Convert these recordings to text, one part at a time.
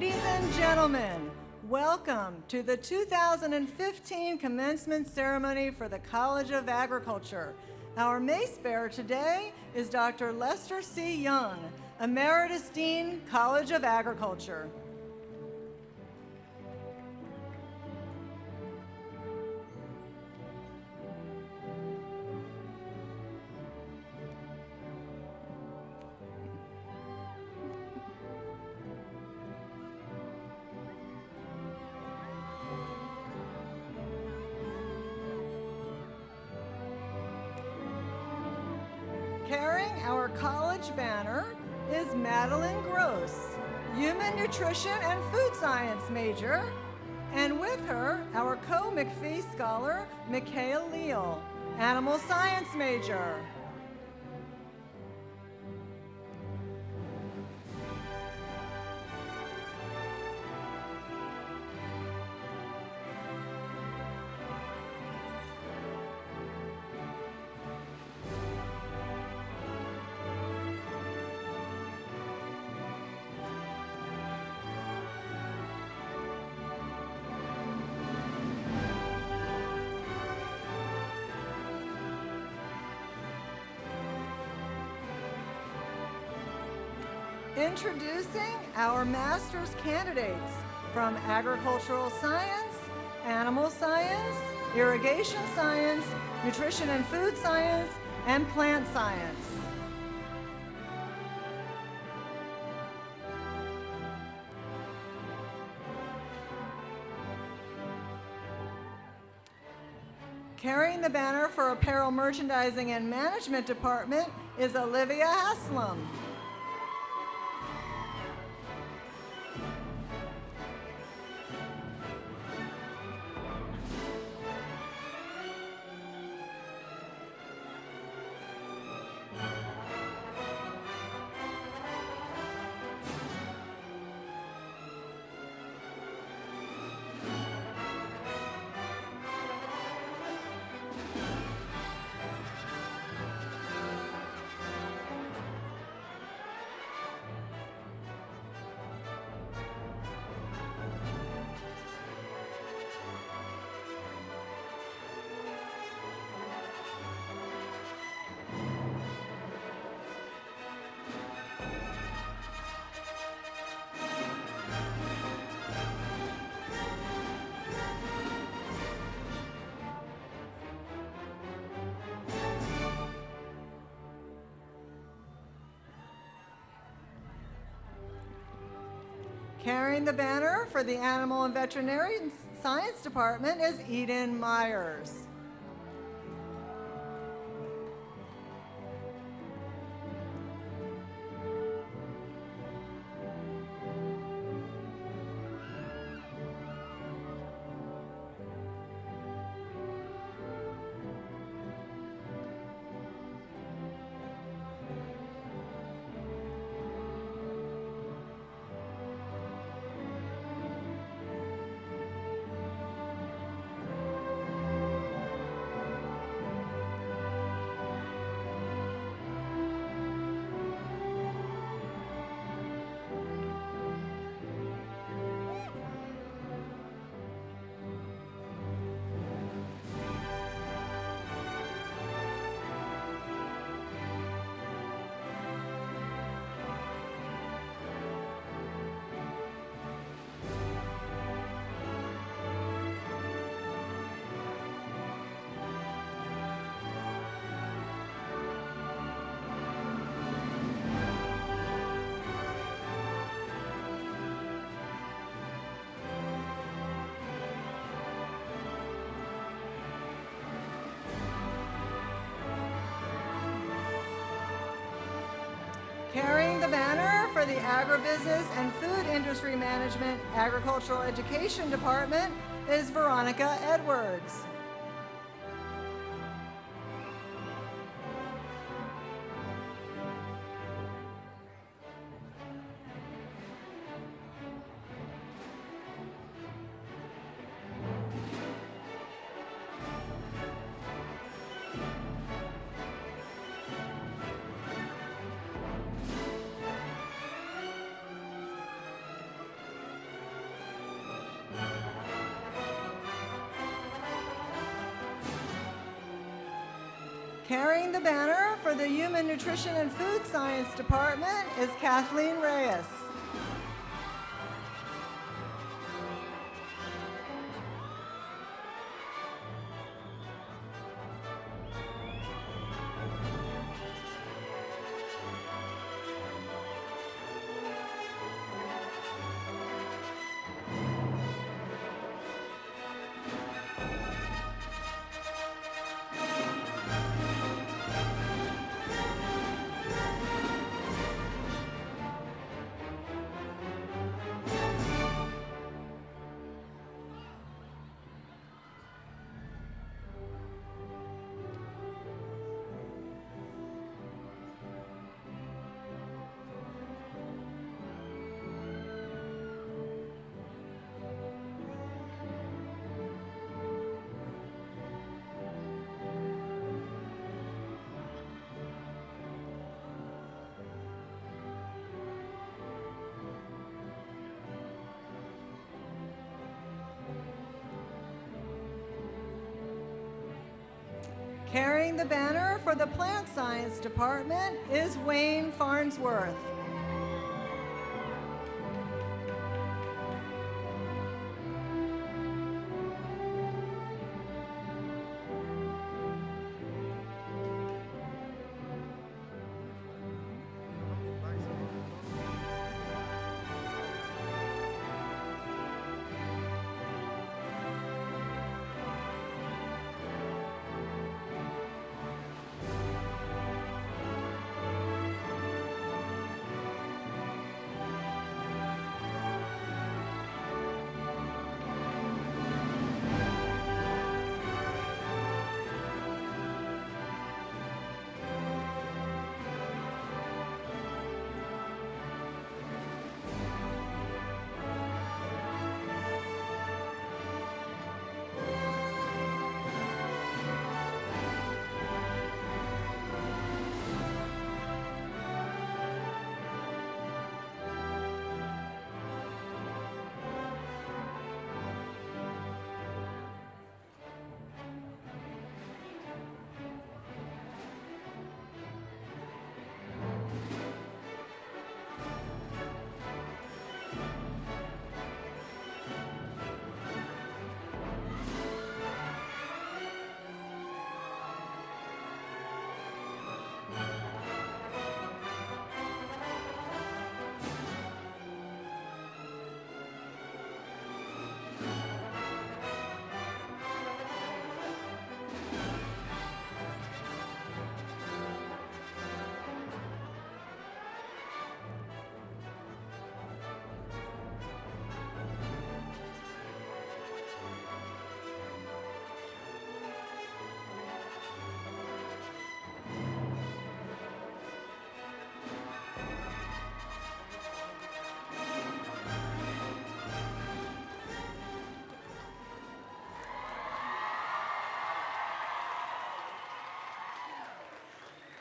Ladies and gentlemen, welcome to the 2015 commencement ceremony for the College of Agriculture. Our mace bearer today is Dr. Lester C. Young, Emeritus Dean, College of Agriculture. Carrying our college banner is Madeline Gross, Human Nutrition and Food Science major, and with her, our co-McPhee scholar, Mikhail Leal, Animal Science major. Introducing our master's candidates from Agricultural Science, Animal Science, Irrigation Science, Nutrition and Food Science, and Plant Science. Carrying the banner for Apparel Merchandising and Management Department is Olivia Haslam. Carrying the banner for the Animal and Veterinary Science Department is Eden Myers. Carrying the banner for the Agribusiness and Food Industry Management Agricultural Education Department is Veronica Edwards. Carrying the banner for the Human Nutrition and Food Science Department is Kathleen Reyes. Carrying the banner for the Plant Science Department is Wayne Farnsworth.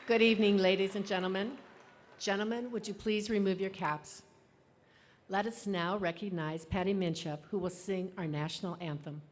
Good evening, ladies and gentlemen. Gentlemen, would you please remove your caps? Let us now recognize Patty Minchef, who will sing our national anthem.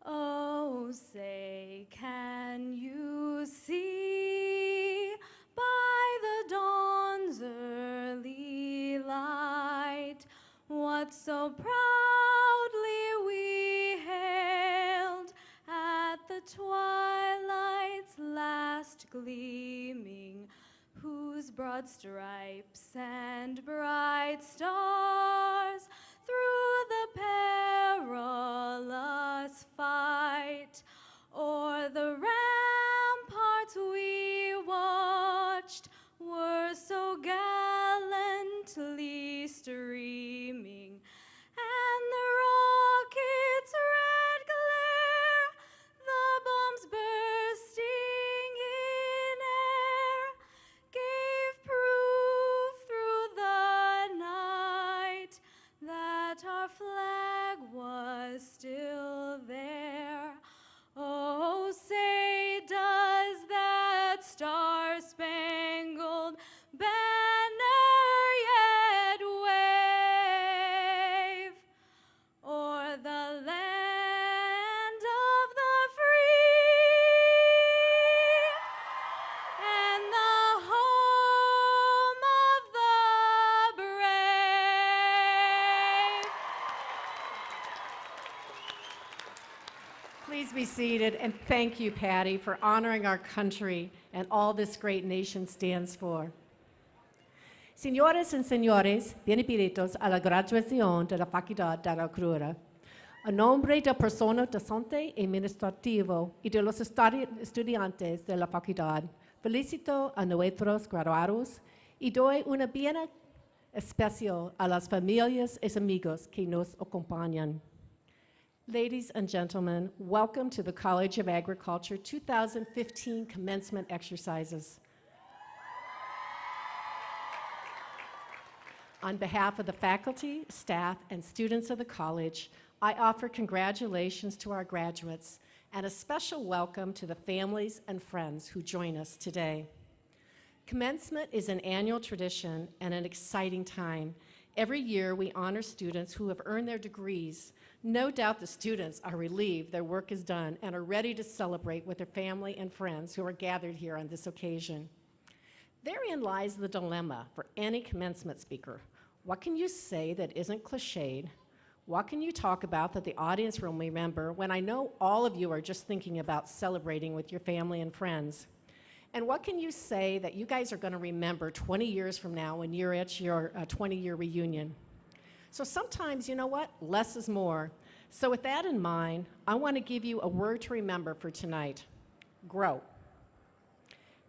Oh, say, can you see by the dawn's early light what so proudly we hailed at the twilight's last gleaming, whose broad stripes and bright stars through the perilous fight o'er the ramparts we watched were so gallantly streaming, and the rocket's red glare, the bombs bursting in air, gave proof through the night that our flag was still there. Please be seated, and thank you, Patty, for honoring our country and all this great nation stands for. Señoras y señores, bienvenidos a la graduación de la Facultad de Agricultura. A nombre del personal docente y administrativo y de los estudiantes de la facultad, felicito a nuestros graduados y doy una bienvenida especial a las familias y amigos que nos acompañan. Ladies and gentlemen, welcome to the College of Agriculture 2015 Commencement Exercises. On behalf of the faculty, staff, and students of the college, I offer congratulations to our graduates and a special welcome to the families and friends who join us today. Commencement is an annual tradition and an exciting time. Every year, we honor students who have earned their degrees. No doubt the students are relieved their work is done and are ready to celebrate with their family and friends who are gathered here on this occasion. Therein lies the dilemma for any commencement speaker. What can you say that isn't cliched? What can you talk about that the audience will remember when I know all of you are just thinking about celebrating with your family and friends? And what can you say that you guys are going to remember 20 years from now when you're at your 20-year reunion? So sometimes, you know what? Less is more. So with that in mind, I want to give you a word to remember for tonight. Grow.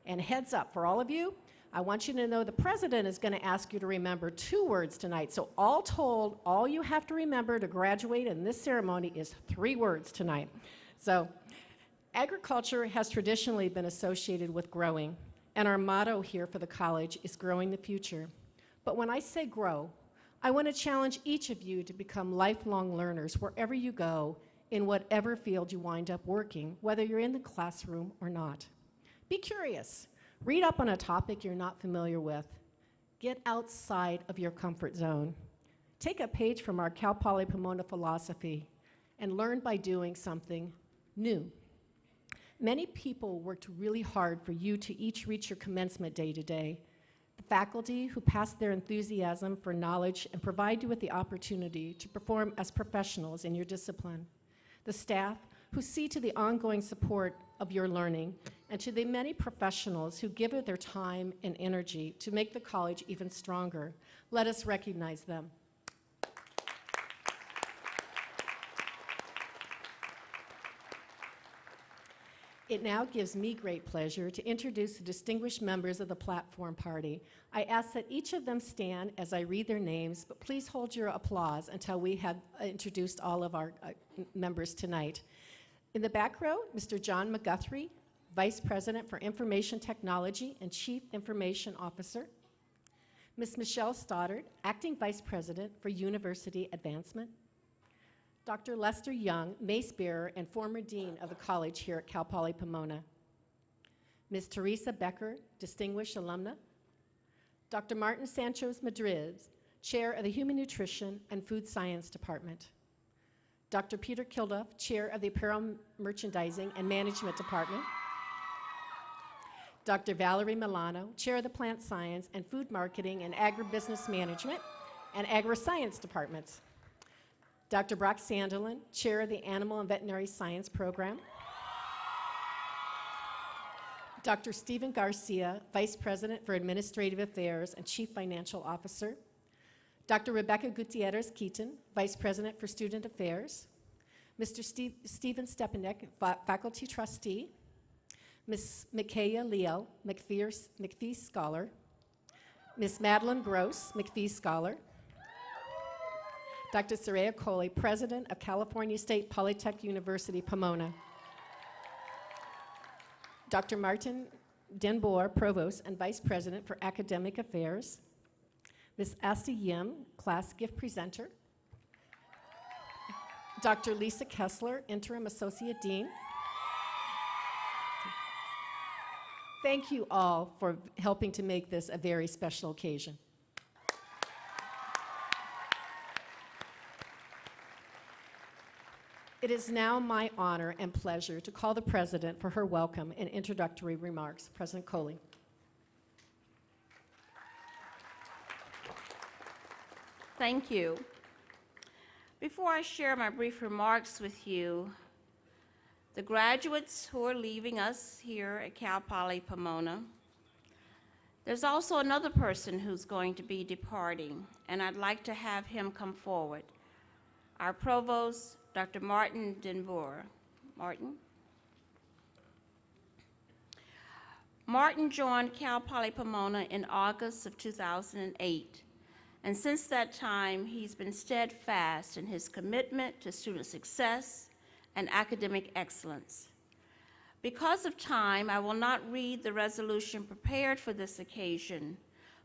And heads up for all of you, I want you to know the president is going to ask you to remember 2 words tonight. So all told, all you have to remember to graduate in this ceremony is 3 words tonight. So agriculture has traditionally been associated with growing, and our motto here for the college is growing the future. But when I say grow, I want to challenge each of you to become lifelong learners wherever you go, in whatever field you wind up working, whether you're in the classroom or not. Be curious. Read up on a topic you're not familiar with. Get outside of your comfort zone. Take a page from our Cal Poly Pomona philosophy and learn by doing something new. Many people worked really hard for you to each reach your commencement day today. The faculty who pass their enthusiasm for knowledge and provide you with the opportunity to perform as professionals in your discipline. The staff who see to the ongoing support of your learning, and to the many professionals who give it their time and energy to make the college even stronger. Let us recognize them. It now gives me great pleasure to introduce the distinguished members of the platform party. I ask that each of them stand as I read their names, but please hold your applause until we have introduced all of our members tonight. In the back row, Mr. John McGuthrie, Vice President for Information Technology and Chief Information Officer. Ms. Michelle Stoddard, Acting Vice President for University Advancement. Dr. Lester Young, Mace Bearer and former Dean of the college here at Cal Poly Pomona. Ms. Teresa Becker, Distinguished Alumna. Dr. Martin Sanchez Madrid, Chair of the Human Nutrition and Food Science Department. Dr. Peter Kilduff, Chair of the Apparel Merchandising and Management Department. Dr. Valerie Milano, Chair of the Plant Science and Food Marketing and Agribusiness Management and Agri-Science Departments. Dr. Brock Sandelin, Chair of the Animal and Veterinary Science Program. Dr. Stephen Garcia, Vice President for Administrative Affairs and Chief Financial Officer. Dr. Rebecca Gutierrez Keaton, Vice President for Student Affairs. Mr. Stephen Stepanek, Faculty Trustee. Ms. Micaiah Leo, McPhee Scholar. Ms. Madeline Gross, McPhee Scholar. Dr. Saraya Coley, President of California State Polytech University, Pomona. Dr. Martin Denboer, Provost and Vice President for Academic Affairs. Ms. Asti Yim, Class Gift Presenter. Dr. Lisa Kessler, Interim Associate Dean. Thank you all for helping to make this a very special occasion. It is now my honor and pleasure to call the President for her welcome and introductory remarks. President Coley. Thank you. Before I share my brief remarks with you, the graduates who are leaving us here at Cal Poly Pomona. There's also another person who's going to be departing, and I'd like to have him come forward. Our provost, Dr. Martin Denboer. Martin? Martin joined Cal Poly Pomona in August of 2008, and since that time, he's been steadfast in his commitment to student success and academic excellence. Because of time, I will not read the resolution prepared for this occasion,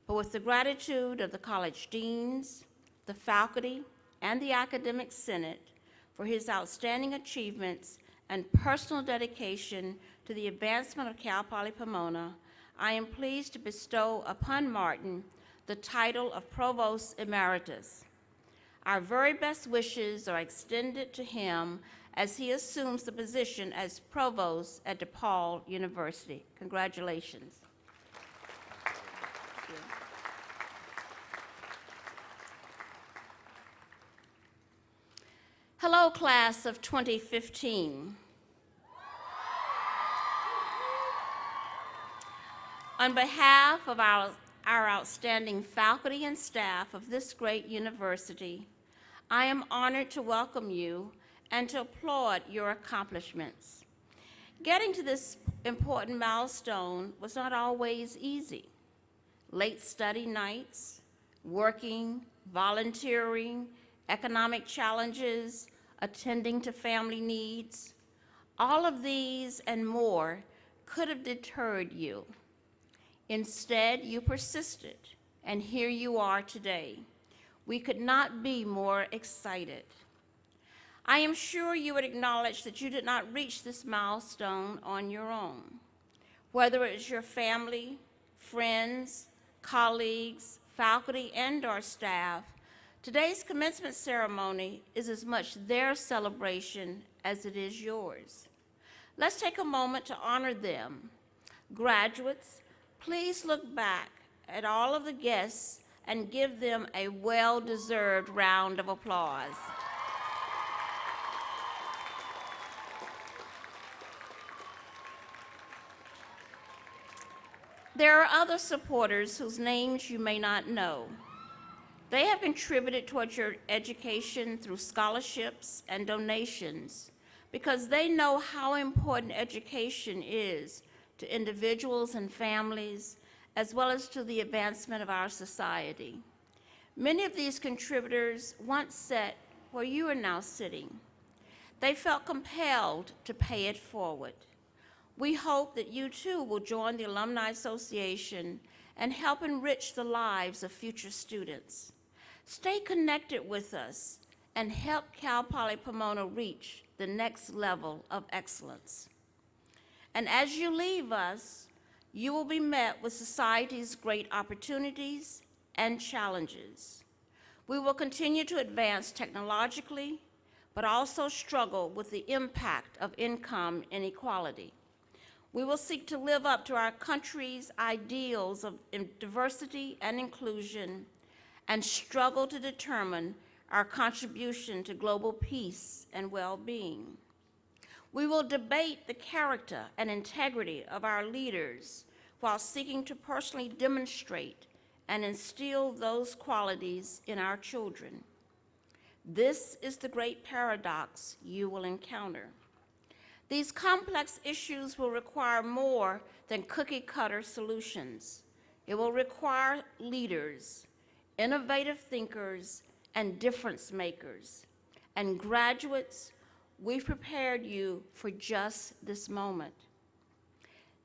but with the gratitude of the college deans, the faculty, and the academic senate for his outstanding achievements and personal dedication to the advancement of Cal Poly Pomona, I am pleased to bestow upon Martin the title of Provost Emeritus. Our very best wishes are extended to him as he assumes the position as Provost at DePaul University. Congratulations. Hello, class of 2015. On behalf of our outstanding faculty and staff of this great university, I am honored to welcome you and to applaud your accomplishments. Getting to this important milestone was not always easy. Late study nights, working, volunteering, economic challenges, attending to family needs, all of these and more could have deterred you. Instead, you persisted, and here you are today. We could not be more excited. I am sure you would acknowledge that you did not reach this milestone on your own. Whether it's your family, friends, colleagues, faculty, and/or staff, today's commencement ceremony is as much their celebration as it is yours. Let's take a moment to honor them. Graduates, please look back at all of the guests and give them a well-deserved round of applause. There are other supporters whose names you may not know. They have contributed towards your education through scholarships and donations because they know how important education is to individuals and families, as well as to the advancement of our society. Many of these contributors once sat where you are now sitting. They felt compelled to pay it forward. We hope that you too will join the Alumni Association and help enrich the lives of future students. Stay connected with us and help Cal Poly Pomona reach the next level of excellence. And as you leave us, you will be met with society's great opportunities and challenges. We will continue to advance technologically, but also struggle with the impact of income inequality. We will seek to live up to our country's ideals of diversity and inclusion and struggle to determine our contribution to global peace and well-being. We will debate the character and integrity of our leaders while seeking to personally demonstrate and instill those qualities in our children. This is the great paradox you will encounter. These complex issues will require more than cookie-cutter solutions. It will require leaders, innovative thinkers, and difference makers. And graduates, we've prepared you for just this moment.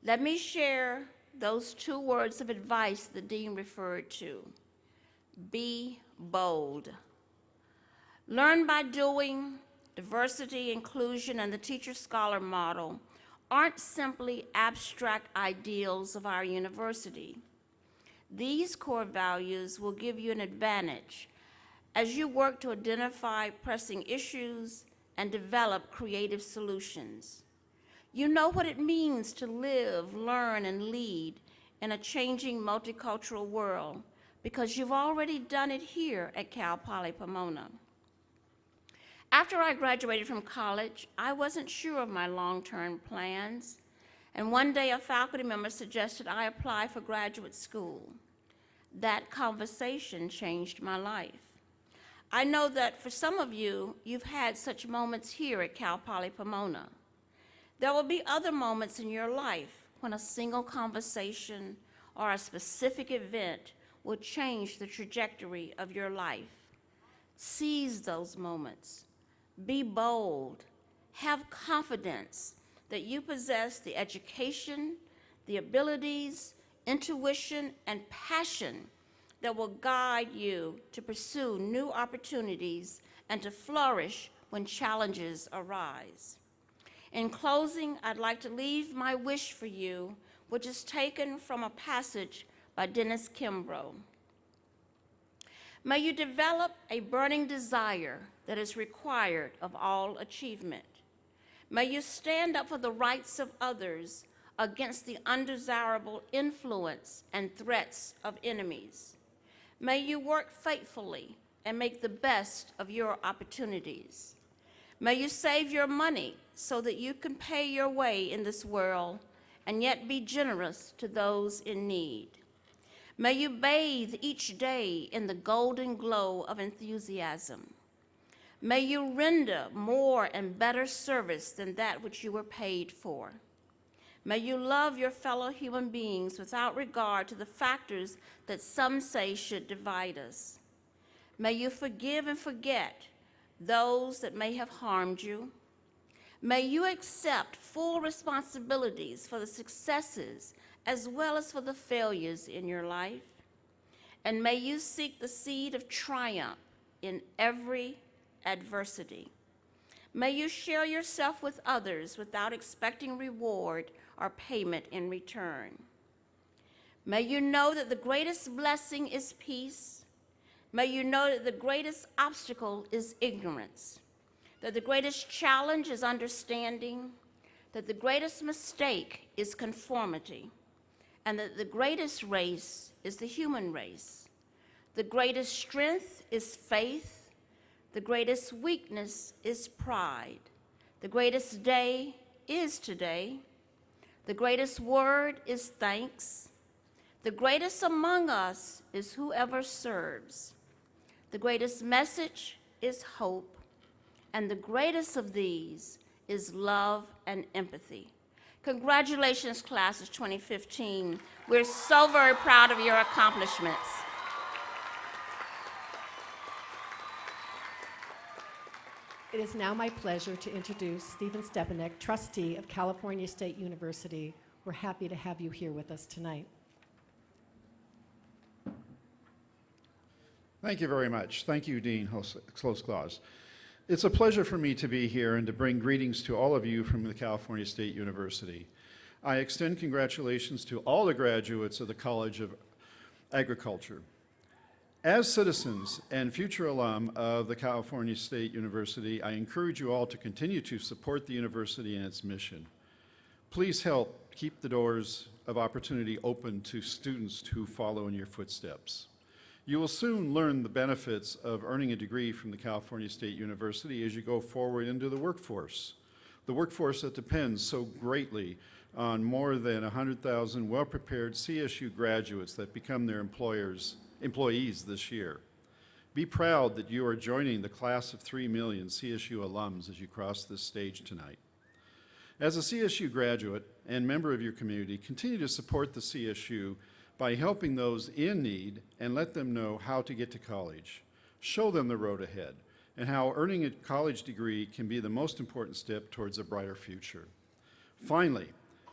Let me share those 2 words of advice the dean referred to. Be bold. Learn by doing. Diversity, inclusion, and the teacher-scholar model aren't simply abstract ideals of our university. These core values will give you an advantage as you work to identify pressing issues and develop creative solutions. You know what it means to live, learn, and lead in a changing multicultural world because you've already done it here at Cal Poly Pomona. After I graduated from college, I wasn't sure of my long-term plans, and one day a faculty member suggested I apply for graduate school. That conversation changed my life. I know that for some of you, you've had such moments here at Cal Poly Pomona. There will be other moments in your life when a single conversation or a specific event will change the trajectory of your life. Seize those moments. Be bold. Have confidence that you possess the education, the abilities, intuition, and passion that will guide you to pursue new opportunities and to flourish when challenges arise. In closing, I'd like to leave my wish for you, which is taken from a passage by Dennis Kimbrough. May you develop a burning desire that is required of all achievement. May you stand up for the rights of others against the undesirable influence and threats of enemies. May you work faithfully and make the best of your opportunities. May you save your money so that you can pay your way in this world and yet be generous to those in need. May you bathe each day in the golden glow of enthusiasm. May you render more and better service than that which you were paid for. May you love your fellow human beings without regard to the factors that some say should divide us. May you forgive and forget those that may have harmed you. May you accept full responsibilities for the successes as well as for the failures in your life. And may you seek the seed of triumph in every adversity. May you share yourself with others without expecting reward or payment in return. May you know that the greatest blessing is peace. May you know that the greatest obstacle is ignorance, that the greatest challenge is understanding, that the greatest mistake is conformity, and that the greatest race is the human race. The greatest strength is faith. The greatest weakness is pride. The greatest day is today. The greatest word is thanks. The greatest among us is whoever serves. The greatest message is hope. And the greatest of these is love and empathy. Congratulations, class of 2015. We're so very proud of your accomplishments. It is now my pleasure to introduce Stephen Stepanek, trustee of California State University. We're happy to have you here with us tonight. Thank you very much. Thank you, Dean Holtzclaws. It's a pleasure for me to be here and to bring greetings to all of you from the California State University. I extend congratulations to all the graduates of the College of Agriculture. As citizens and future alum of the California State University, I encourage you all to continue to support the university and its mission. Please help keep the doors of opportunity open to students who follow in your footsteps. You will soon learn the benefits of earning a degree from the California State University as you go forward into the workforce that depends so greatly on more than 100,000 well-prepared CSU graduates that become their employees this year. Be proud that you are joining the class of 3 million CSU alums as you cross this stage tonight. As a CSU graduate and member of your community, continue to support the CSU by helping those in need and let them know how to get to college. Show them the road ahead and how earning a college degree can be the most important step towards a brighter future. Finally,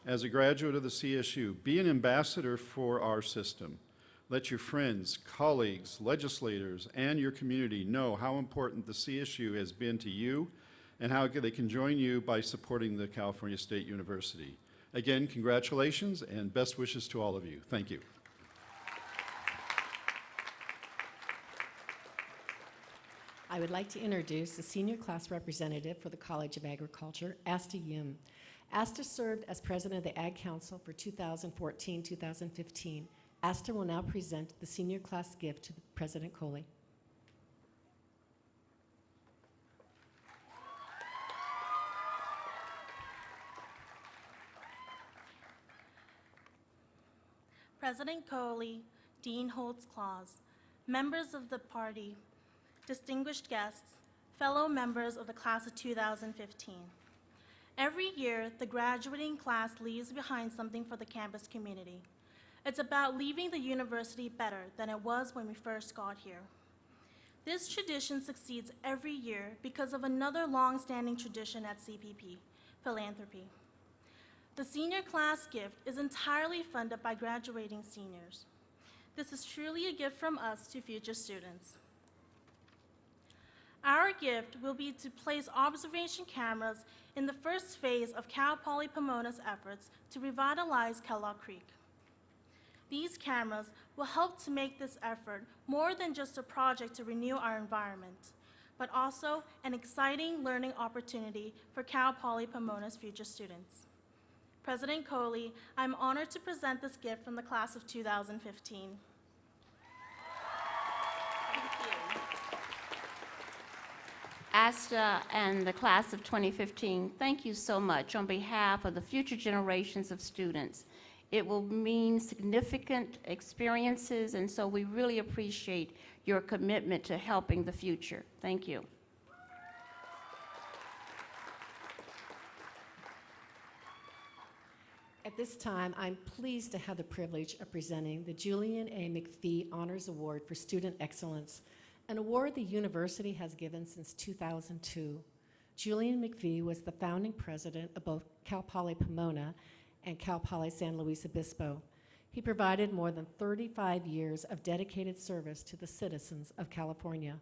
as a graduate of the CSU, be an ambassador for our system. Let your friends, colleagues, legislators, and your community know how important the CSU has been to you and how they can join you by supporting the California State University. Again, congratulations and best wishes to all of you. Thank you. I would like to introduce the senior class representative for the College of Agriculture, Asta Yim. Asta served as president of the Ag Council for 2014-2015. Asta will now present the senior class gift to President Coley. President Coley, Dean Holtz-Claus, members of the party, distinguished guests, fellow members of the class of 2015. Every year, the graduating class leaves behind something for the campus community. It's about leaving the university better than it was when we first got here. This tradition succeeds every year because of another long-standing tradition at CPP, philanthropy. The senior class gift is entirely funded by graduating seniors. This is truly a gift from us to future students. Our gift will be to place observation cameras in the first phase of Cal Poly Pomona's efforts to revitalize Kellogg Creek. These cameras will help to make this effort more than just a project to renew our environment, but also an exciting learning opportunity for Cal Poly Pomona's future students. President Coley, I'm honored to present this gift from the class of 2015. ASTA and the class of 2015, thank you so much on behalf of the future generations of students. It will mean significant experiences, and so we really appreciate your commitment to helping the future. Thank you. At this time, I'm pleased to have the privilege of presenting the Julian A. McPhee Honors Award for Student Excellence, an award the university has given since 2002. Julian McPhee was the founding president of both Cal Poly Pomona and Cal Poly San Luis Obispo. He provided more than 35 years of dedicated service to the citizens of California.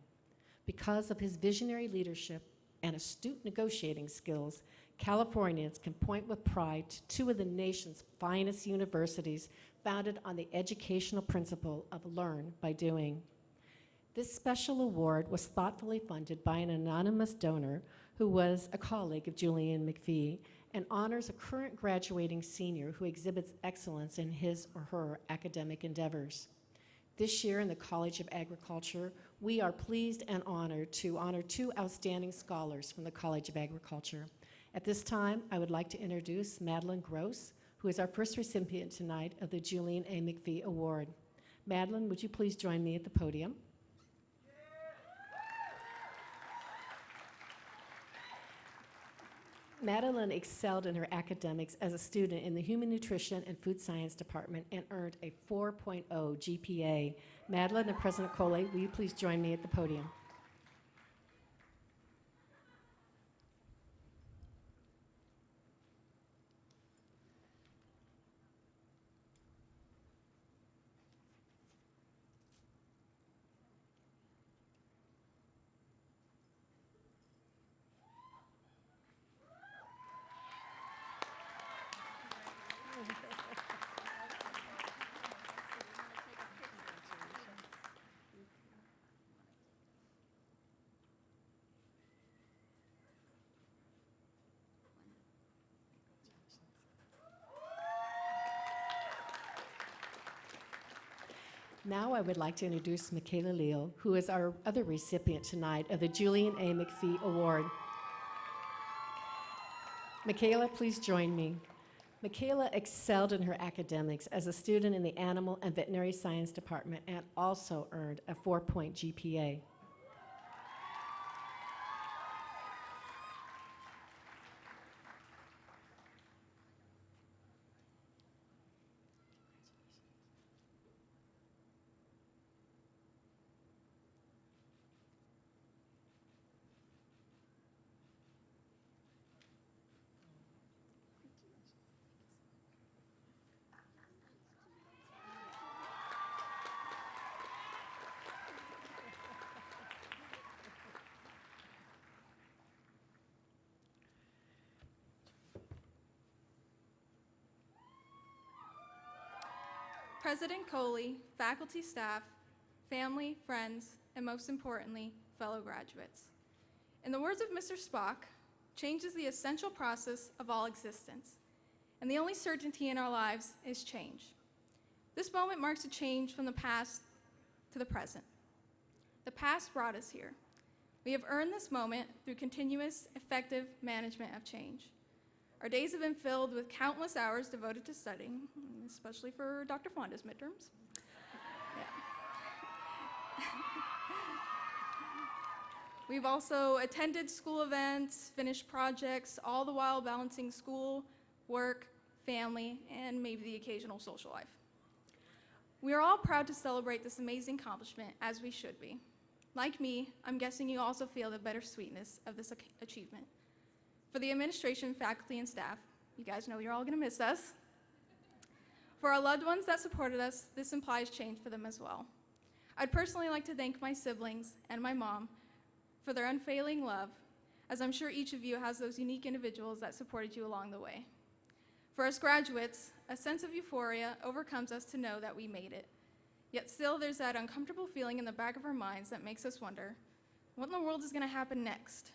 Because of his visionary leadership and astute negotiating skills, Californians can point with pride to two of the nation's finest universities founded on the educational principle of learn by doing. This special award was thoughtfully funded by an anonymous donor who was a colleague of Julian McPhee and honors a current graduating senior who exhibits excellence in his or her academic endeavors. This year in the College of Agriculture, we are pleased and honored to honor two outstanding scholars from the College of Agriculture. At this time, I would like to introduce Madeline Gross, who is our first recipient tonight of the Julian A. McPhee Award. Madeline, would you please join me at the podium? Madeline excelled in her academics as a student in the Human Nutrition and Food Science Department and earned a 4.0 GPA. Madeline and President Coley, will you please join me at the podium? Now I would like to introduce Michaela Leal, who is our other recipient tonight of the Julian A. McPhee Award. Michaela, please join me. Michaela excelled in her academics as a student in the Animal and Veterinary Science Department and also earned a 4-point GPA. President Coley, faculty, staff, family, friends, and most importantly, fellow graduates. In the words of Mr. Spock, change is the essential process of all existence, and the only certainty in our lives is change. This moment marks a change from the past to the present. The past brought us here. We have earned this moment through continuous, effective management of change. Our days have been filled with countless hours devoted to studying. especially for Dr. Fonda's midterms. Yeah. We've also attended school events, finished projects, all the while balancing school, work, family, and maybe the occasional social life. We are all proud to celebrate this amazing accomplishment, as we should be. Like me, I'm guessing you also feel the bittersweetness of this achievement. For the administration, faculty, and staff, you guys know you're all gonna miss us. For our loved ones that supported us, this implies change for them as well. I'd personally like to thank my siblings and my mom for their unfailing love, as I'm sure each of you has those unique individuals that supported you along the way. For us graduates, a sense of euphoria overcomes us to know that we made it. Yet still, there's that uncomfortable feeling in the back of our minds that makes us wonder, what in the world is going to happen next?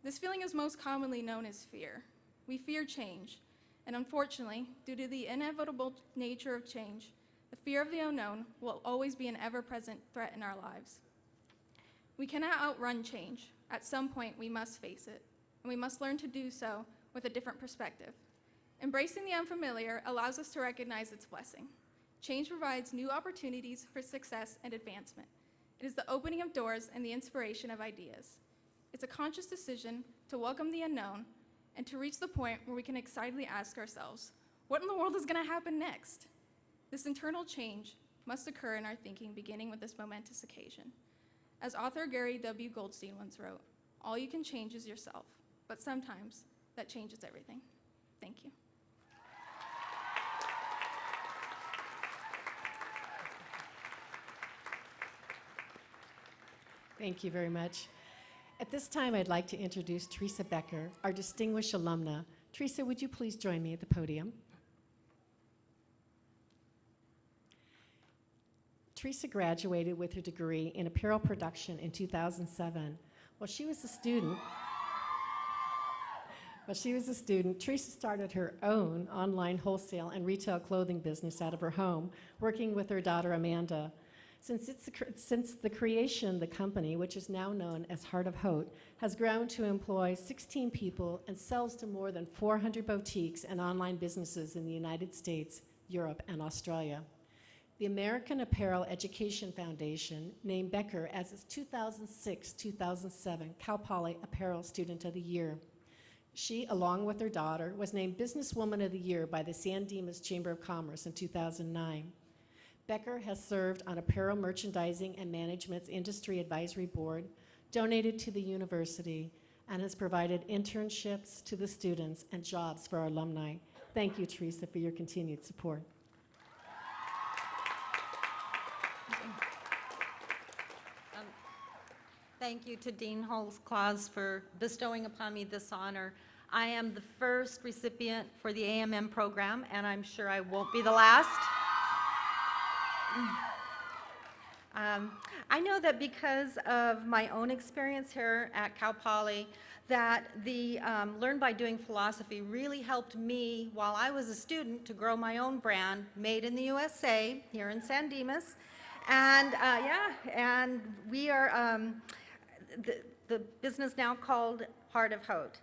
This feeling is most commonly known as fear. We fear change, and unfortunately, due to the inevitable nature of change, the fear of the unknown will always be an ever-present threat in our lives. We cannot outrun change. At some point, we must face it, and we must learn to do so with a different perspective. Embracing the unfamiliar allows us to recognize its blessing. Change provides new opportunities for success and advancement. It is the opening of doors and the inspiration of ideas. It's a conscious decision to welcome the unknown and to reach the point where we can excitedly ask ourselves, what in the world is going to happen next? This internal change must occur in our thinking, beginning with this momentous occasion. As author Gary W. Goldstein once wrote, all you can change is yourself, but sometimes that changes everything. Thank you. Thank you very much. At this time, I'd like to introduce Teresa Becker, our distinguished alumna. Teresa, would you please join me at the podium? Teresa graduated with her degree in apparel production in 2007. While she was a student, Teresa started her own online wholesale and retail clothing business out of her home, working with her daughter Amanda. Since the creation, the company, which is now known as Heart of Haute, has grown to employ 16 people and sells to more than 400 boutiques and online businesses in the United States, Europe, and Australia. The American Apparel Education Foundation named Becker as its 2006-2007 Cal Poly Apparel Student of the Year. She, along with her daughter, was named Businesswoman of the Year by the San Dimas Chamber of Commerce in 2009. Becker has served on Apparel Merchandising and Management's Industry Advisory Board, donated to the university, and has provided internships to the students and jobs for our alumni. Thank you, Teresa, for your continued support. Thank you to Dean Holtz-Claus for bestowing upon me this honor. I am the first recipient for the AMM program, and I'm sure I won't be the last. I know that because of my own experience here at Cal Poly, that the Learn by Doing philosophy really helped me while I was a student to grow my own brand, Made in the USA, here in San Dimas. And and we are the business now called Heart of Haute.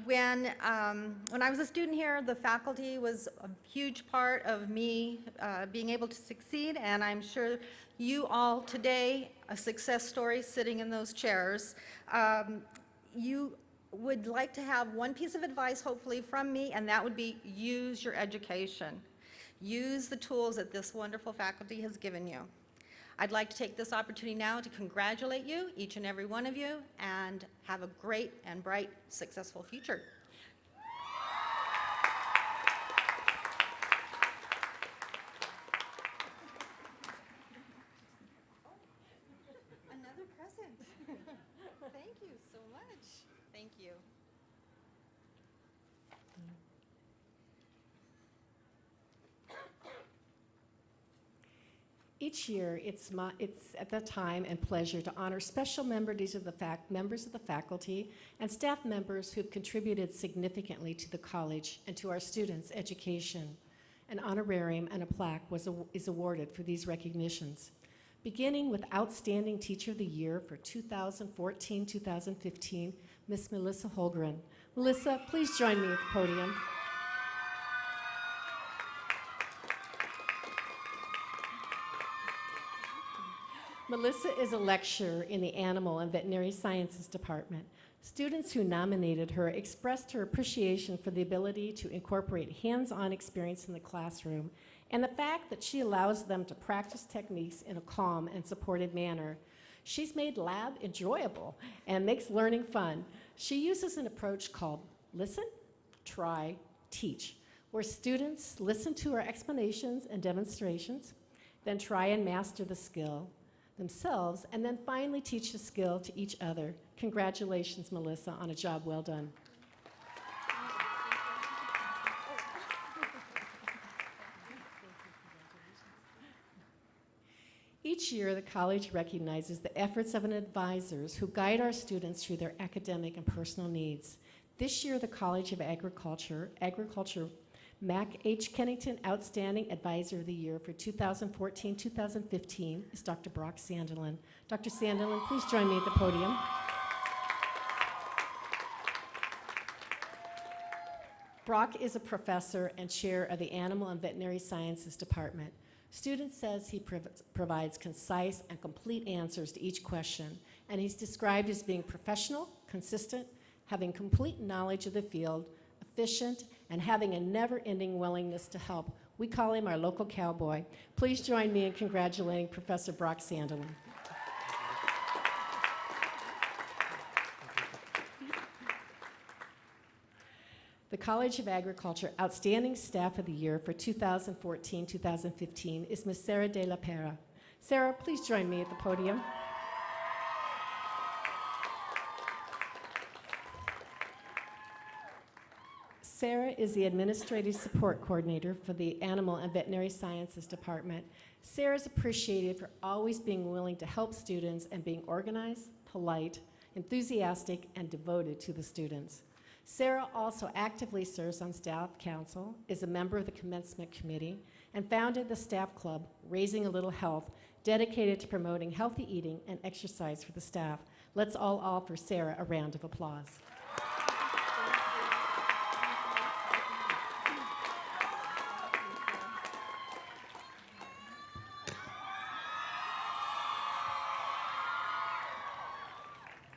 When I was a student here, the faculty was a huge part of me being able to succeed, and I'm sure you all today, a success story sitting in those chairs. You would like to have one piece of advice, hopefully, from me, and that would be use your education. Use the tools that this wonderful faculty has given you. I'd like to take this opportunity now to congratulate you, each and every one of you, and have a great and bright, successful future. Another present. Thank you so much. Thank you. Each year, it's at that time and pleasure to honor special members of the faculty and staff members who have contributed significantly to the college and to our students' education. An honorarium and a plaque is awarded for these recognitions. Beginning with Outstanding Teacher of the Year for 2014-2015, Miss Melissa Holgren. Melissa, please join me at the podium. Melissa is a lecturer in the Animal and Veterinary Sciences Department. Students who nominated her expressed her appreciation for the ability to incorporate hands-on experience in the classroom and the fact that she allows them to practice techniques in a calm and supported manner. She's made lab enjoyable and makes learning fun. She uses an approach called listen, try, teach, where students listen to her explanations and demonstrations, then try and master the skill themselves, and then finally teach the skill to each other. Congratulations, Melissa, on a job well done. Each year, the college recognizes the efforts of advisors who guide our students through their academic and personal needs. This year, the College of Agriculture Mac H. Kennington Outstanding Advisor of the Year for 2014-2015 is Dr. Brock Sandelin. Dr. Sandelin, please join me at the podium. Brock is a professor and chair of the Animal and Veterinary Sciences Department. Students says he provides concise and complete answers to each question, and he's described as being professional, consistent, having complete knowledge of the field, efficient, and having a never-ending willingness to help. We call him our local cowboy. Please join me in congratulating Professor Brock Sandelin. The College of Agriculture Outstanding Staff of the Year for 2014-2015 is Ms. Sarah De La Pera. Sarah, please join me at the podium. Sarah is the Administrative Support Coordinator for the Animal and Veterinary Sciences Department. Sarah is appreciated for always being willing to help students and being organized, polite, enthusiastic, and devoted to the students. Sarah also actively serves on Staff Council, is a member of the Commencement Committee, and founded the staff club, Raising a Little Health, dedicated to promoting healthy eating and exercise for the staff. Let's all offer Sarah a round of applause.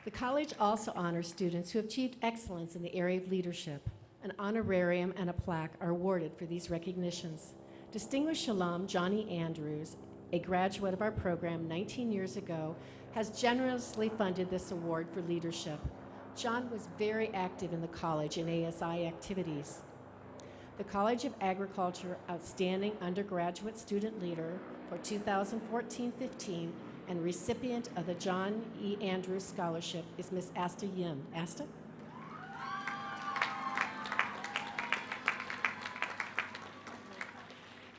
The college also honors students who have achieved excellence in the area of leadership. An honorarium and a plaque are awarded for these recognitions. Distinguished alum Johnny Andrews, a graduate of our program 19 years ago, has generously funded this award for leadership. John was very active in the college in ASI activities. The College of Agriculture Outstanding Undergraduate Student Leader for 2014-15 and recipient of the John E. Andrews Scholarship is Ms. Asta Yim. Asta?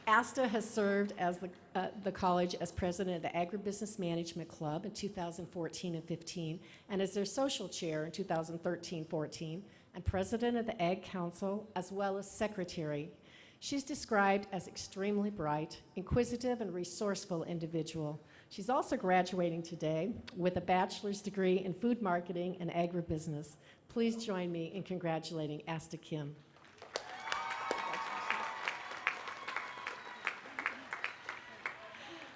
Asta has served as the college as president of the Agribusiness Management Club in 2014 and 15, and as their social chair in 2013-14, and president of the Ag Council, as well as secretary. She's described as extremely bright, inquisitive, and resourceful individual. She's also graduating today with a bachelor's degree in food marketing and agribusiness. Please join me in congratulating Asta Kim.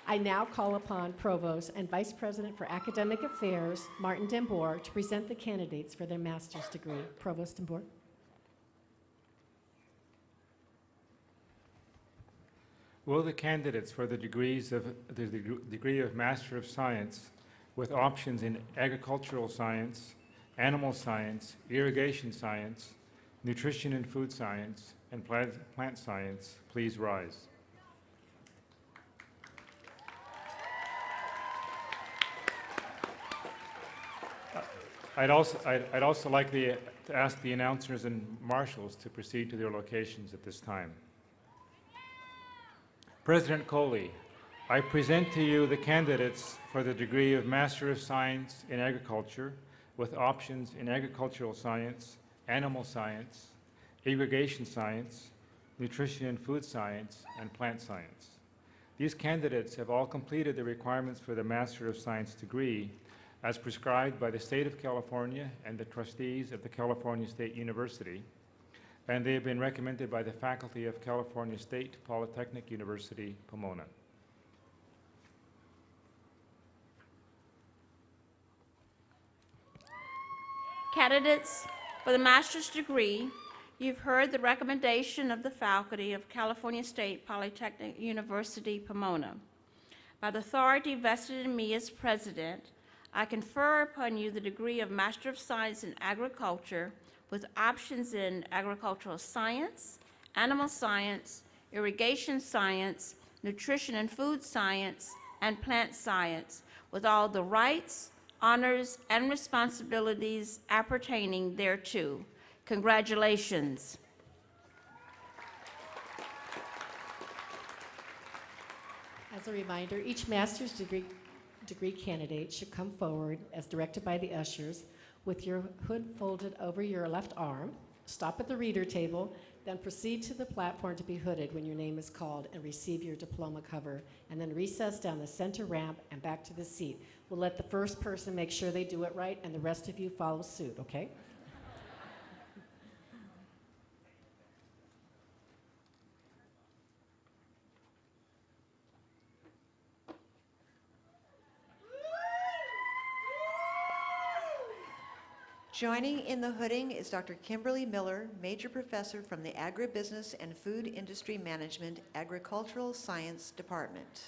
I now call upon Provost and Vice President for Academic Affairs, Martin Dembour, to present the candidates for their master's degree. Provost Dembour. Will the candidates for the degree of Master of Science with options in agricultural science, animal science, irrigation science, nutrition and food science, and plant science, please rise. I'd also like to ask the announcers and marshals to proceed to their locations at this time. President Coley, I present to you the candidates for the degree of Master of Science in Agriculture with options in agricultural science, animal science, irrigation science, nutrition and food science, and plant science. These candidates have all completed the requirements for the Master of Science degree as prescribed by the State of California and the trustees of the California State University, and they have been recommended by the faculty of California State Polytechnic University, Pomona. Candidates for the master's degree, you've heard the recommendation of the faculty of California State Polytechnic University, Pomona. By the authority vested in me as president, I confer upon you the degree of Master of Science in Agriculture with options in agricultural science, animal science, irrigation science, nutrition and food science, and plant science, with all the rights, honors, and responsibilities appertaining thereto. Congratulations. As a reminder, each master's degree candidate should come forward as directed by the ushers with your hood folded over your left arm. Stop at the reader table, then proceed to the platform to be hooded when your name is called and receive your diploma cover, and then recess down the center ramp and back to the seat. We'll let the first person make sure they do it right, and the rest of you follow suit, okay? Joining in the hooding is Dr. Kimberly Miller, Major Professor from the Agribusiness and Food Industry Management Agricultural Science Department.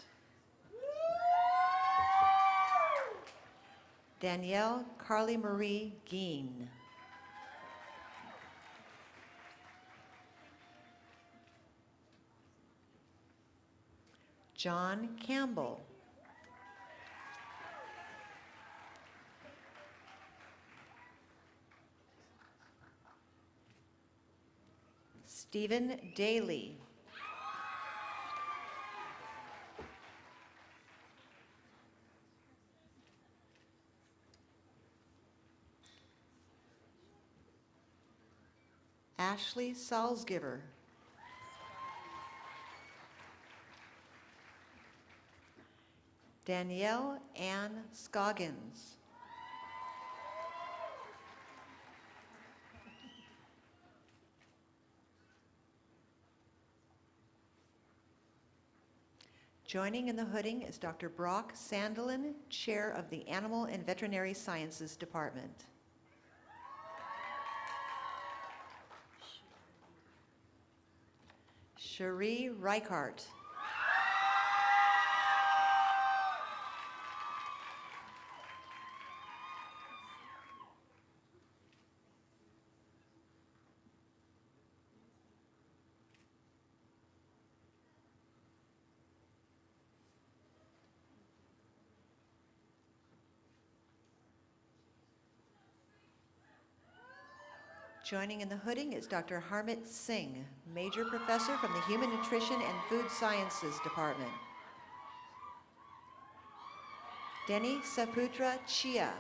Danielle Carly Marie Geen. John Campbell. Stephen Daly. Ashley Salzgiver. Danielle Ann Scoggins. Joining in the hooding is Dr. Brock Sandelin, Chair of the Animal and Veterinary Sciences Department. Cherie Reichart. Joining in the hooding is Dr. Harmit Singh, Major Professor from the Human Nutrition and Food Sciences Department. Denny Saputra Chia.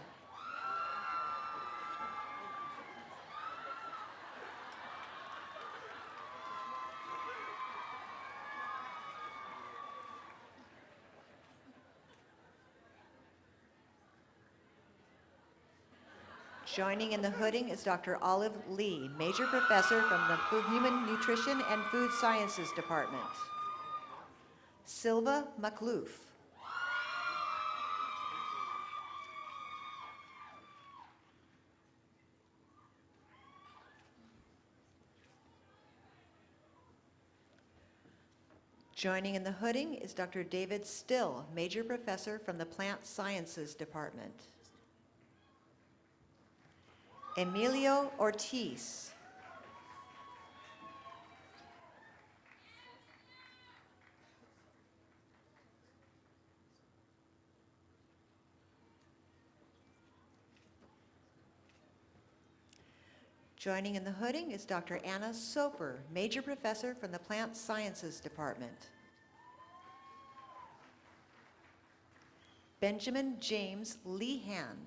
Joining in the hooding is Dr. Olive Lee, Major Professor from the Human Nutrition and Food Sciences Department. Silva McLoof. Joining in the hooding is Dr. David Still, Major Professor from the Plant Sciences Department. Emilio Ortiz. Joining in the hooding is Dr. Anna Soper, Major Professor from the Plant Sciences Department. Benjamin James Lehan.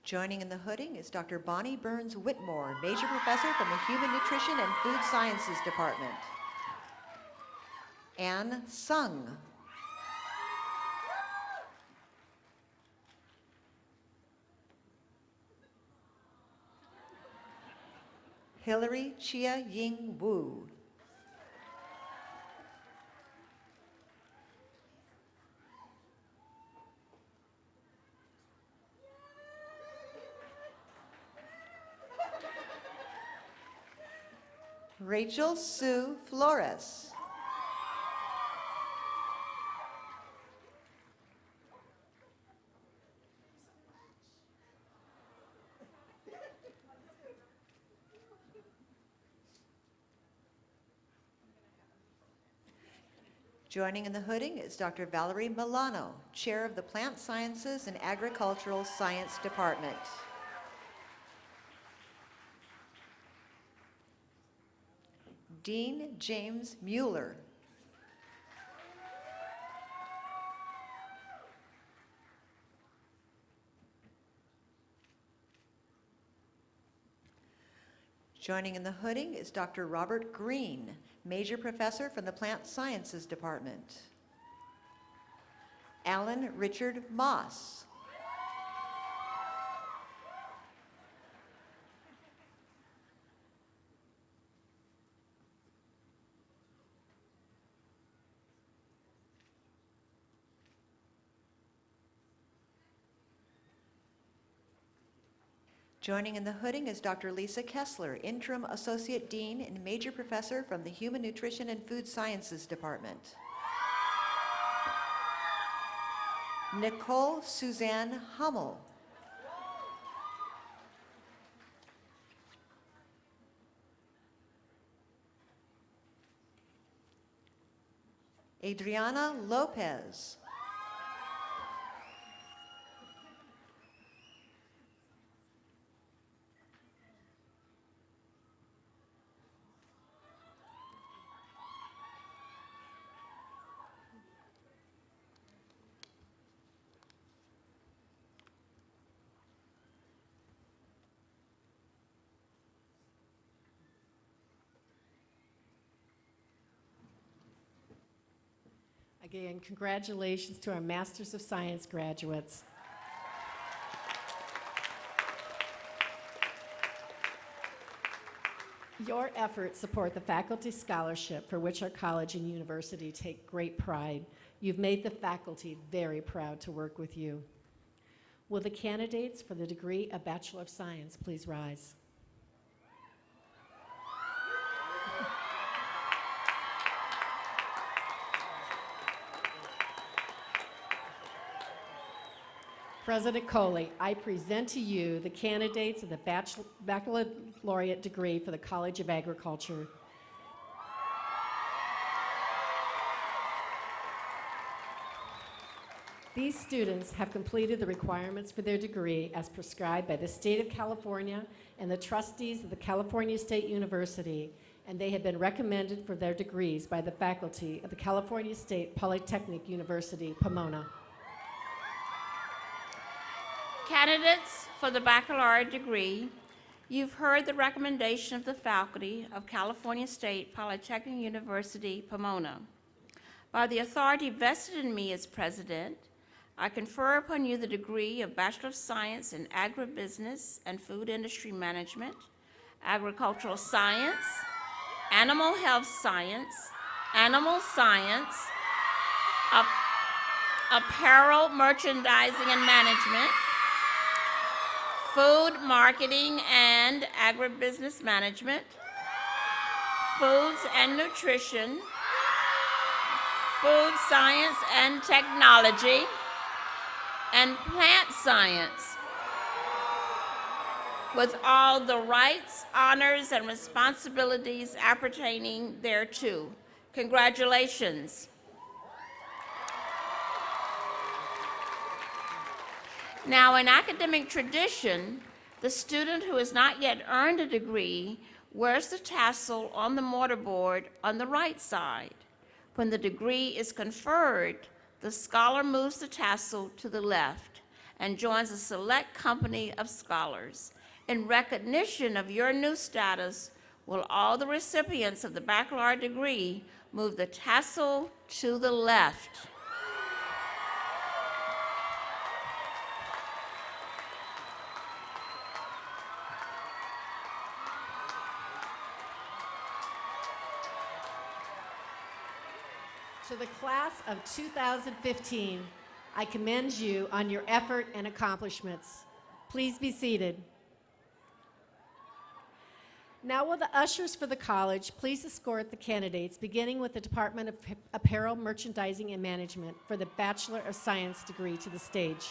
Joining in the hooding is Dr. Bonnie Burns Whitmore, Major Professor from the Human Nutrition and Food Sciences Department. Anne Sung. Hillary Chia Ying Wu. Rachel Sue Flores. Joining in the hooding is Dr. Valerie Milano, Chair of the Plant Sciences and Agricultural Science Department. Dean James Mueller. Joining in the hooding is Dr. Robert Green, Major Professor from the Plant Sciences Department. Alan Richard Moss. Joining in the hooding is Dr. Lisa Kessler, Interim Associate Dean and Major Professor from the Human Nutrition and Food Sciences Department. Nicole Suzanne Hummel. Adriana Lopez. Again, congratulations to our Masters of Science graduates. Your efforts support the faculty scholarship for which our college and university take great pride. You've made the faculty very proud to work with you. Will the candidates for the degree of Bachelor of Science please rise? President Coley, I present to you the candidates of the baccalaureate degree for the College of Agriculture. These students have completed the requirements for their degree as prescribed by the State of California and the trustees of the California State University, and they have been recommended for their degrees by the faculty of the California State Polytechnic University, Pomona. Candidates for the baccalaureate degree, you've heard the recommendation of the faculty of California State Polytechnic University, Pomona. By the authority vested in me as president, I confer upon you the degree of Bachelor of Science in Agribusiness and Food Industry Management, Agricultural Science, Animal Health Science, Animal Science, Apparel Merchandising and Management, Food Marketing and Agribusiness Management, Foods and Nutrition, Food Science and Technology, and Plant Science, with all the rights, honors, and responsibilities appertaining thereto. Congratulations. Now, in academic tradition, the student who has not yet earned a degree wears the tassel on the mortarboard on the right side. When the degree is conferred, the scholar moves the tassel to the left and joins a select company of scholars. In recognition of your new status, will all the recipients of the baccalaureate degree move the tassel to the left? To the class of 2015, I commend you on your effort and accomplishments. Please be seated. Now will the ushers for the college please escort the candidates, beginning with the Department of Apparel, Merchandising, and Management for the Bachelor of Science degree to the stage.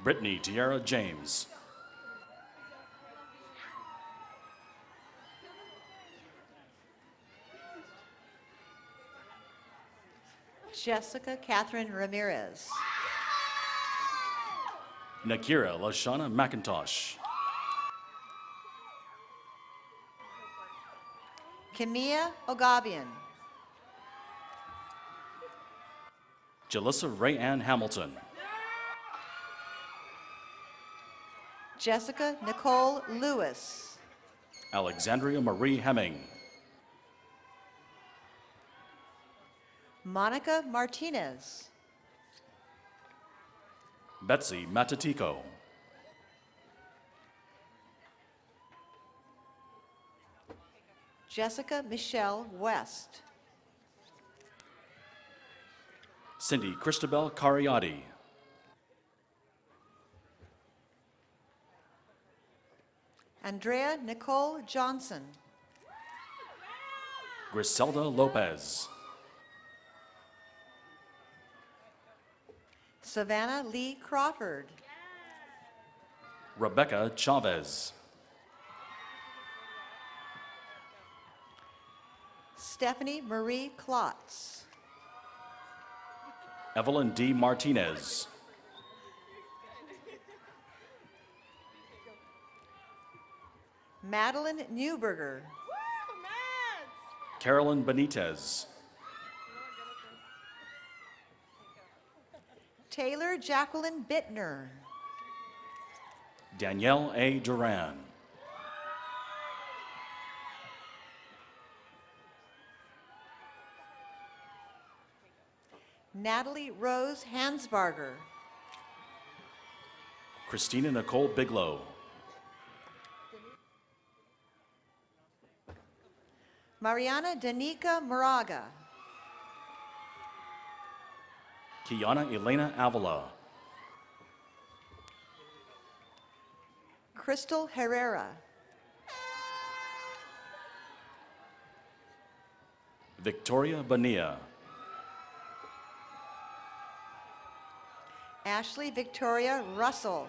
Brittany Tiara James. Jessica Catherine Ramirez. Nakira Lashana McIntosh. Kimia Ogabian. Jalissa Ray Ann Hamilton. Jessica Nicole Lewis. Alexandria Marie Hemming. Monica Martinez. Betsy Matatico. Jessica Michelle West. Cindy Christabel Cariati. Andrea Nicole Johnson. Griselda Lopez. Savannah Lee Crawford. Rebecca Chavez. Stephanie Marie Klotz. Evelyn D. Martinez. Madeline Newberger. Carolyn Benitez. Taylor Jacqueline Bittner. Danielle A. Duran. Natalie Rose Hansbarger. Christina Nicole Biglow. Mariana Danica Moraga. Kiana Elena Avila. Crystal Herrera. Victoria Bonilla. Ashley Victoria Russell.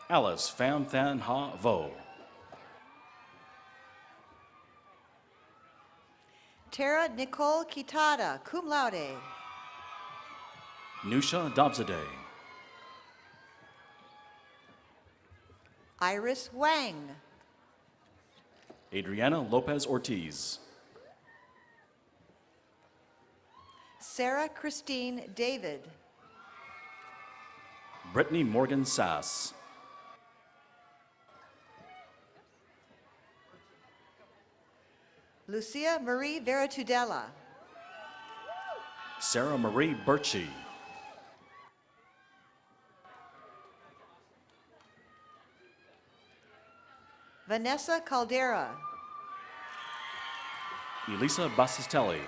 Alice Pham Than Ha Vo. Tara Nicole Kitada, cum laude. Nusha Dobzadeh. Iris Wang. Adriana Lopez Ortiz. Sarah Christine David. Brittany Morgan Sass. Lucia Marie Veratudella. Sarah Marie Birchie. Vanessa Caldera. Elisa Bassistelli.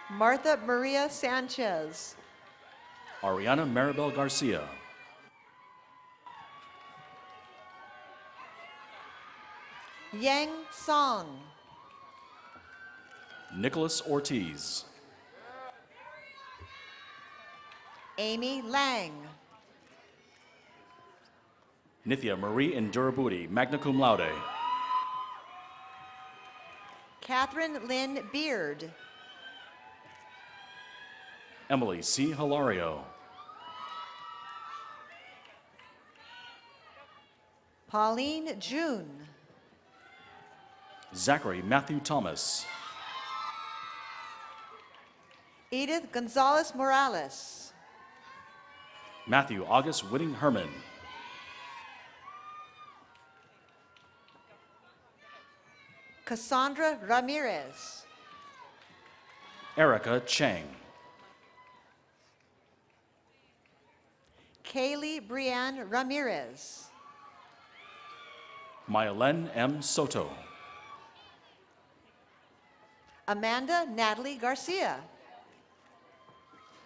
Martha Maria Sanchez. Ariana Maribel Garcia. Yang Song. Nicholas Ortiz. Amy Lang. Nithya Marie Indurabuti, magna cum laude. Catherine Lynn Beard. Emily C. Hilario. Pauline June. Zachary Matthew Thomas. Edith Gonzalez Morales. Matthew August Whitting Herman. Cassandra Ramirez. Erica Chang. Kaylee Brianne Ramirez. Myelen M. Soto. Amanda Natalie Garcia.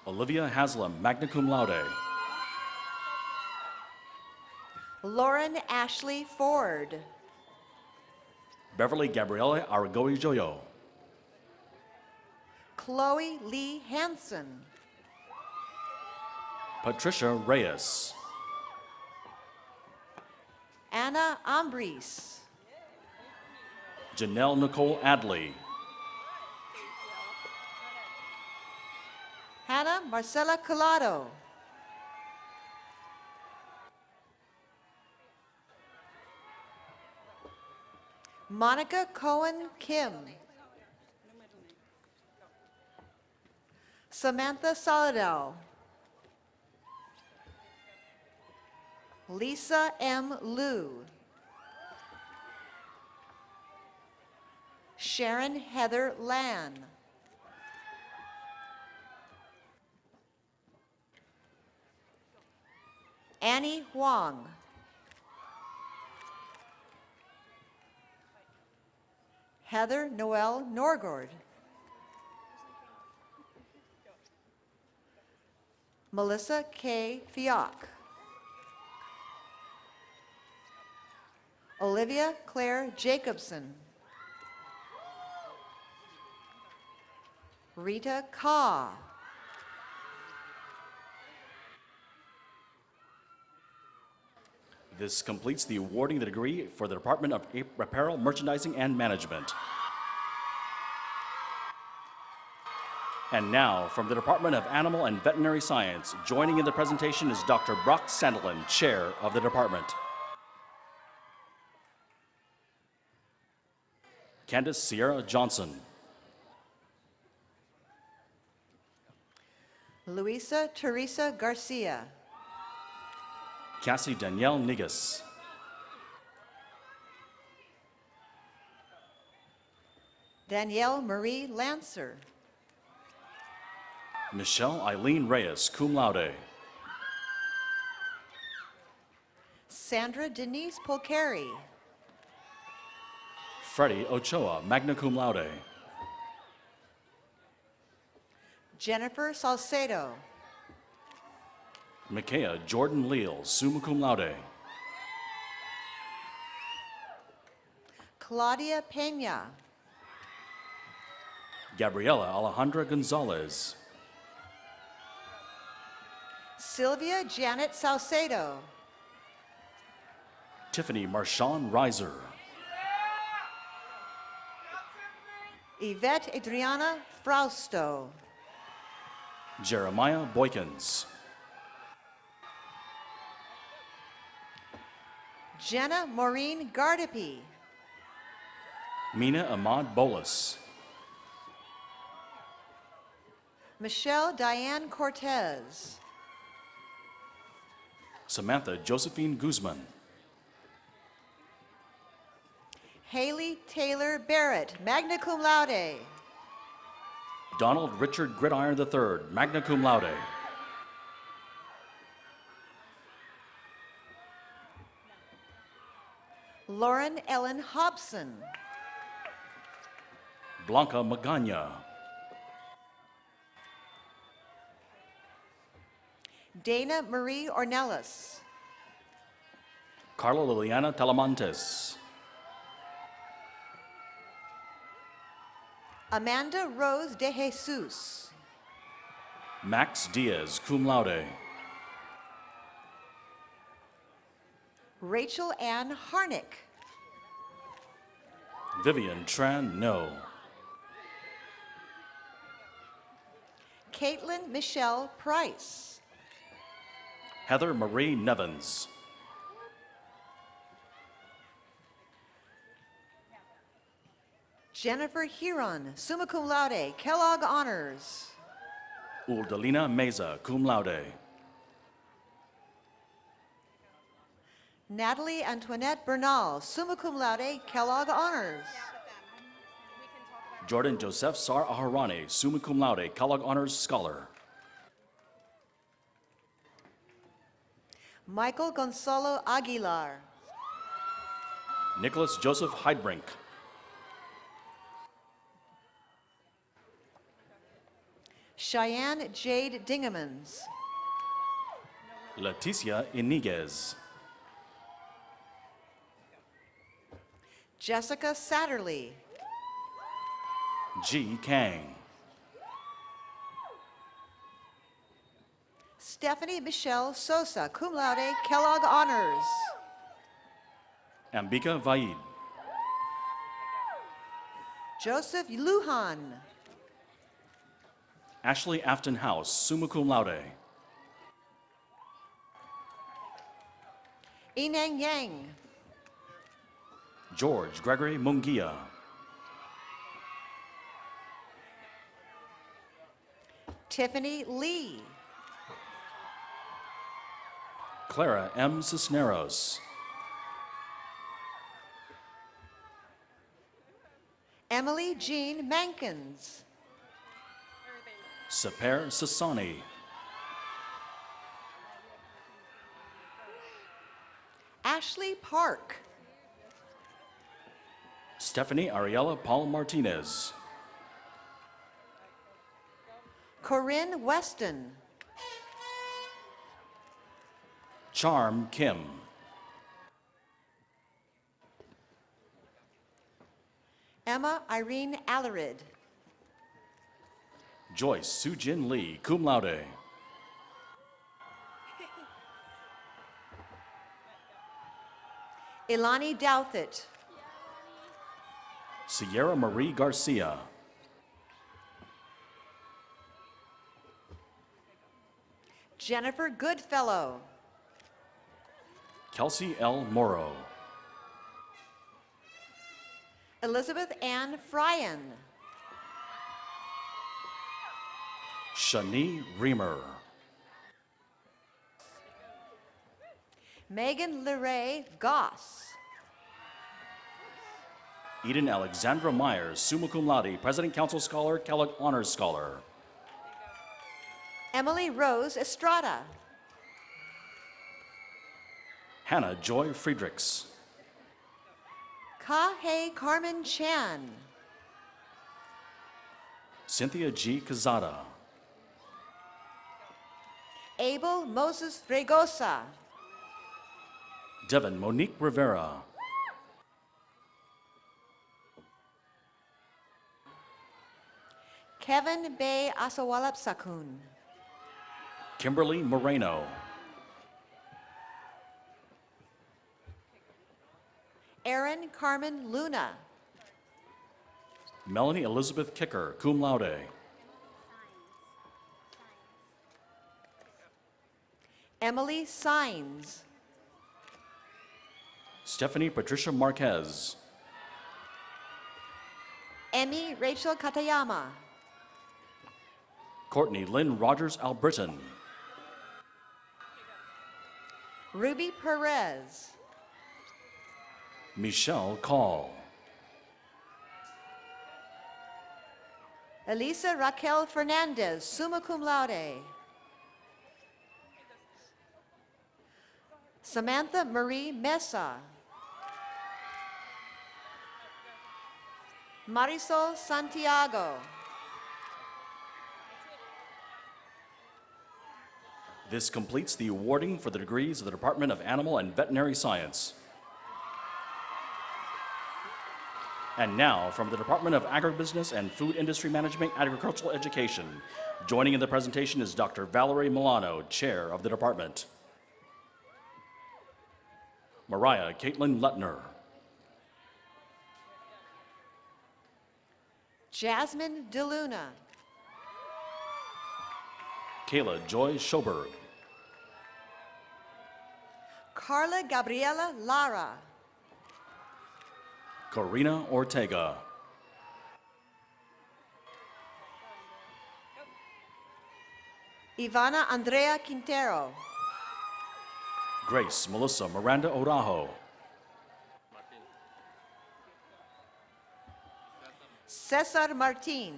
Olivia Haslam, magna cum laude. Lauren Ashley Ford. Beverly Gabriela Aragoi Joyo. Chloe Lee Hansen. Patricia Reyes. Anna Ambris. Janelle Nicole Adley. Hannah Marcela Collado. Monica Cohen Kim. Samantha Soledad. Lisa M. Liu. Sharon Heather Lan. Annie Huang. Heather Noel Norgord. Melissa K. Fioc. Olivia Claire Jacobson. Rita Kaw. This completes the awarding the degree for the Department of Apparel, Merchandising, and Management. And now, from the Department of Animal and Veterinary Science, joining in the presentation is Dr. Brock Sandelin, Chair of the Department. Candace Sierra Johnson. Luisa Teresa Garcia. Cassie Danielle Nigas. Danielle Marie Lancer. Michelle Eileen Reyes, cum laude. Sandra Denise Polcari. Freddie Ochoa, magna cum laude. Jennifer Salcedo. Micaiah Jordan Leal, summa cum laude. Claudia Pena. Gabriela Alejandra Gonzalez. Sylvia Janet Salcedo. Tiffany Marshawn Reiser. Yvette Adriana Frausto. Jeremiah Boykins. Jenna Maureen Gardapi. Mina Ahmad Bolas. Michelle Diane Cortez. Samantha Josephine Guzman. Haley Taylor Barrett, magna cum laude. Donald Richard Gridiron III, magna cum laude. Lauren Ellen Hobson. Blanca Magana. Dana Marie Ornelas. Carla Liliana Talamantes. Amanda Rose de Jesus. Max Diaz, cum laude. Rachel Ann Harnick. Vivian Tran No. Caitlin Michelle Price. Heather Marie Nevins. Jennifer Huron, summa cum laude, Kellogg Honors. Uldalina Meza, cum laude. Natalie Antoinette Bernal, summa cum laude, Kellogg Honors. Jordan Joseph Sar Aharani, summa cum laude, Kellogg Honors Scholar. Michael Gonzalo Aguilar. Nicholas Joseph Heidbrink. Cheyenne Jade Dingemans. Leticia Iniguez. Jessica Satterley. G. Kang. Stephanie Michelle Sosa, cum laude, Kellogg Honors. Ambika Vaid. Joseph Lujan. Ashley Afton House, summa cum laude. Ineng Yang. George Gregory Mungia. Tiffany Lee. Clara M. Cisneros. Emily Jean Mankins. Saper Sassani. Ashley Park. Stephanie Ariella Paul Martinez. Corinne Weston. Charm Kim. Emma Irene Allerid. Joyce Sujin Lee, cum laude. Ilani Douthit. Sierra Marie Garcia. Jennifer Goodfellow. Kelsey L. Morrow. Elizabeth Ann Fryan. Shani Reamer. Megan Leray Goss. Eden Alexandra Myers, summa cum laude, President Council Scholar, Kellogg Honors Scholar. Emily Rose Estrada. Hannah Joy Friedrichs. Kahe Carmen Chan. Cynthia G. Cazada. Abel Moses Fregosa. Devin Monique Rivera. Kevin Bay Asawalapsakun. Kimberly Moreno. Erin Carmen Luna. Melanie Elizabeth Kicker, cum laude. Emily Sines. Stephanie Patricia Marquez. Emmy Rachel Katayama. Courtney Lynn Rogers Albritton. Ruby Perez. Michelle Call. Elisa Raquel Fernandez, summa cum laude. Samantha Marie Mesa. Marisol Santiago. This completes the awarding for the degrees of the Department of Animal and Veterinary Science. And now, from the Department of Agribusiness and Food Industry Management, Agricultural Education, joining in the presentation is Dr. Valerie Milano, Chair of the Department. Mariah Caitlin Lettner. Jasmine DeLuna. Kayla Joy Schoberg. Carla Gabriela Lara. Corina Ortega. Ivana Andrea Quintero. Grace Melissa Miranda Orajo. Cesar Martin.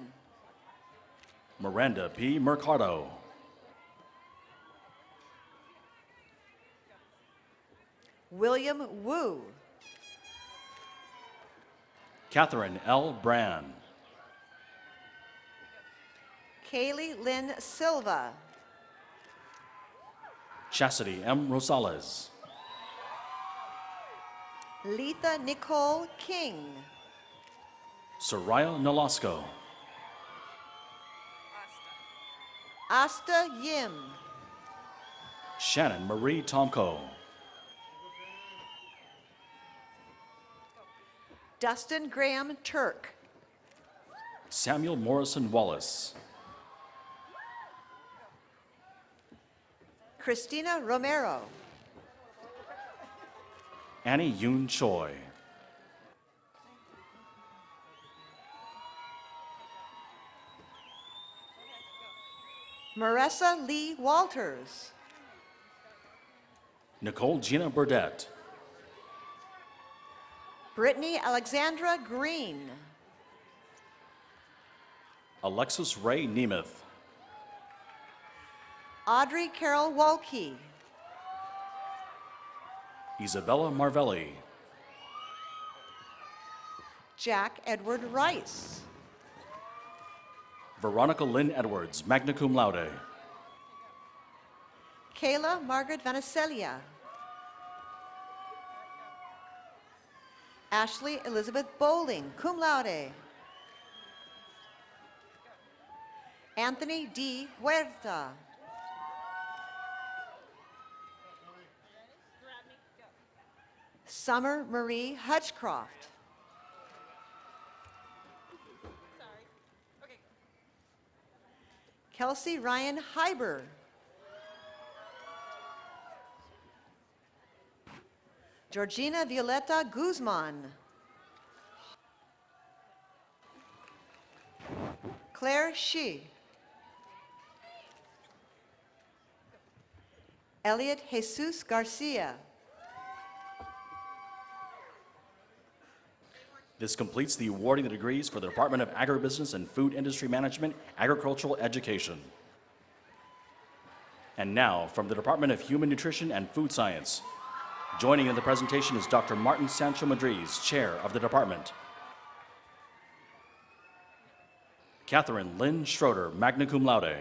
Miranda P. Mercado. William Wu. Catherine L. Brand. Kaylee Lynn Silva. Chastity M. Rosales. Letha Nicole King. Soraya Nolasco. Asta Yim. Shannon Marie Tomko. Dustin Graham Turk. Samuel Morrison Wallace. Christina Romero. Annie Yoon Choi. Marissa Lee Walters. Nicole Gina Burdette. Brittany Alexandra Green. Alexis Ray Nemeth. Audrey Carol Walke. Isabella Marvelli. Jack Edward Rice. Veronica Lynn Edwards, magna cum laude. Kayla Margaret Vanicelia. Ashley Elizabeth Bowling, cum laude. Anthony D. Huerta. Summer Marie Hutchcroft. Kelsey Ryan Hyber. Georgina Violeta Guzman. Claire Shi. Elliot Jesus Garcia. This completes the awarding the degrees for the Department of Agribusiness and Food Industry Management, Agricultural Education. And now, from the Department of Human Nutrition and Food Science, joining in the presentation is Dr. Martin Sancho Madriz, Chair of the Department. Catherine Lynn Schroeder, magna cum laude.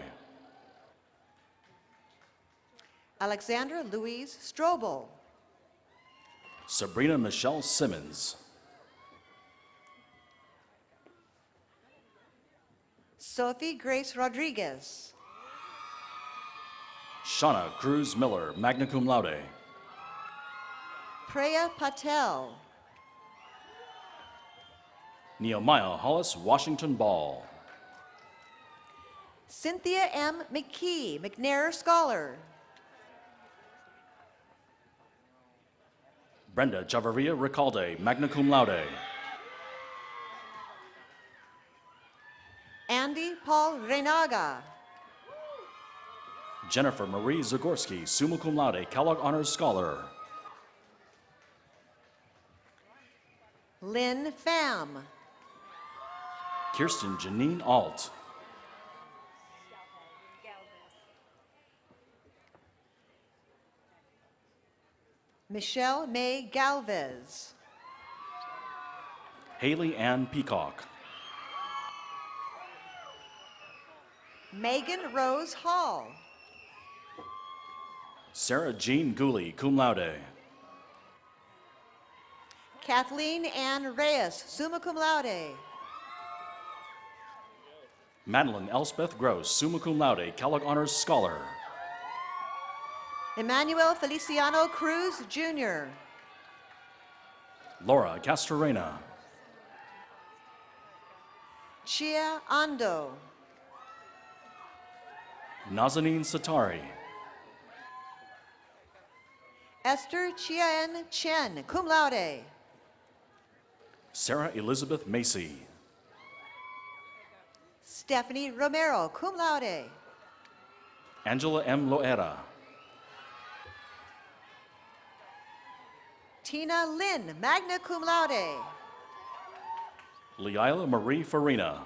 Alexandra Louise Strobel. Sabrina Michelle Simmons. Sophie Grace Rodriguez. Shauna Cruz Miller, magna cum laude. Preya Patel. Nehemiah Hollis Washington Ball. Cynthia M. McKee, McNair Scholar. Brenda Chavarria Recalde, magna cum laude. Andy Paul Renaga. Jennifer Marie Zagorski, summa cum laude, Kellogg Honors Scholar. Lynn Pham. Kirsten Janine Alt. Michelle May Galvez. Haley Ann Peacock. Megan Rose Hall. Sarah Jean Gooley, cum laude. Kathleen Ann Reyes, summa cum laude. Madeline Elspeth Gross, summa cum laude, Kellogg Honors Scholar. Emmanuel Feliciano Cruz, Jr. Laura Castorena. Chia Ando. Nazanin Satari. Esther Chien Chen, cum laude. Sarah Elizabeth Macy. Stephanie Romero, cum laude. Angela M. Loera. Tina Lin, magna cum laude. Leila Marie Farina.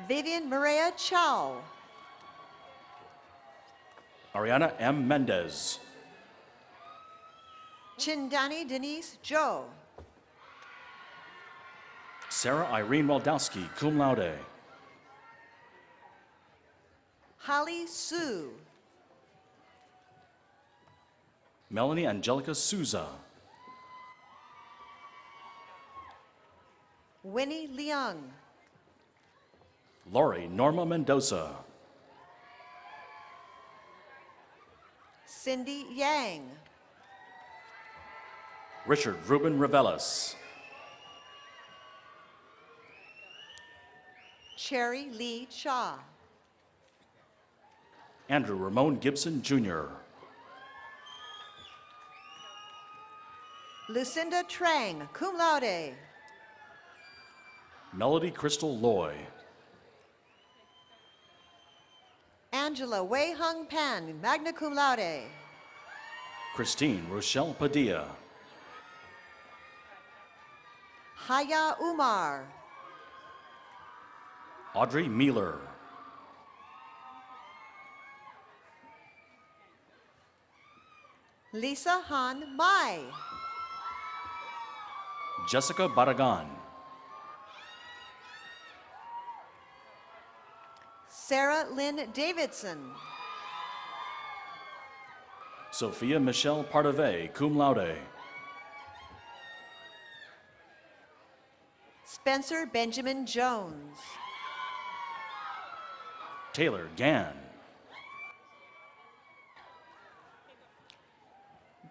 Vivian Maria Chow. Ariana M. Mendez. Chindani Denise Joe. Sarah Irene Waldowski, cum laude. Holly Sue. Melanie Angelica Souza. Winnie Leung. Lori Norma Mendoza. Cindy Yang. Richard Ruben Revelis. Cherry Lee Shaw. Andrew Ramon Gibson, Jr. Lucinda Trang, cum laude. Melody Crystal Loy. Angela Wei Hung Pan, magna cum laude. Christine Rochelle Padilla. Haya Umar. Audrey Mealer. Lisa Han Mai. Jessica Barragan. Sarah Lynn Davidson. Sophia Michelle Pardave, cum laude. Spencer Benjamin Jones. Taylor Gann.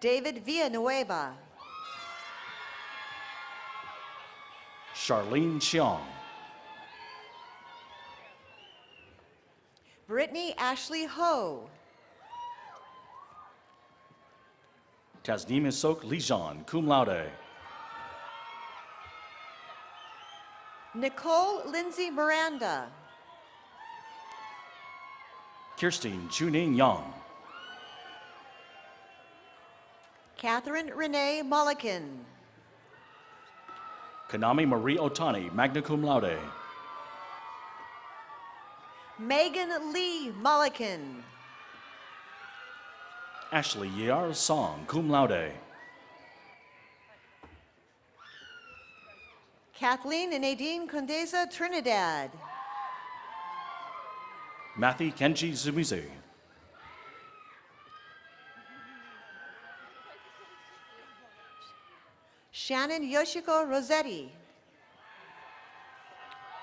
David Villanueva. Charlene Cheong. Brittany Ashley Ho. Tasneem Isok Lijan, cum laude. Nicole Lindsay Miranda. Kirstine Chuning Young. Catherine Renee Mulliken. Kanami Marie Otani, magna cum laude. Megan Lee Mulliken. Ashley Yar Song, cum laude. Kathleen and Nadine Condesa Trinidad. Matthew Kenji Zumize. Shannon Yoshiko Rossetti.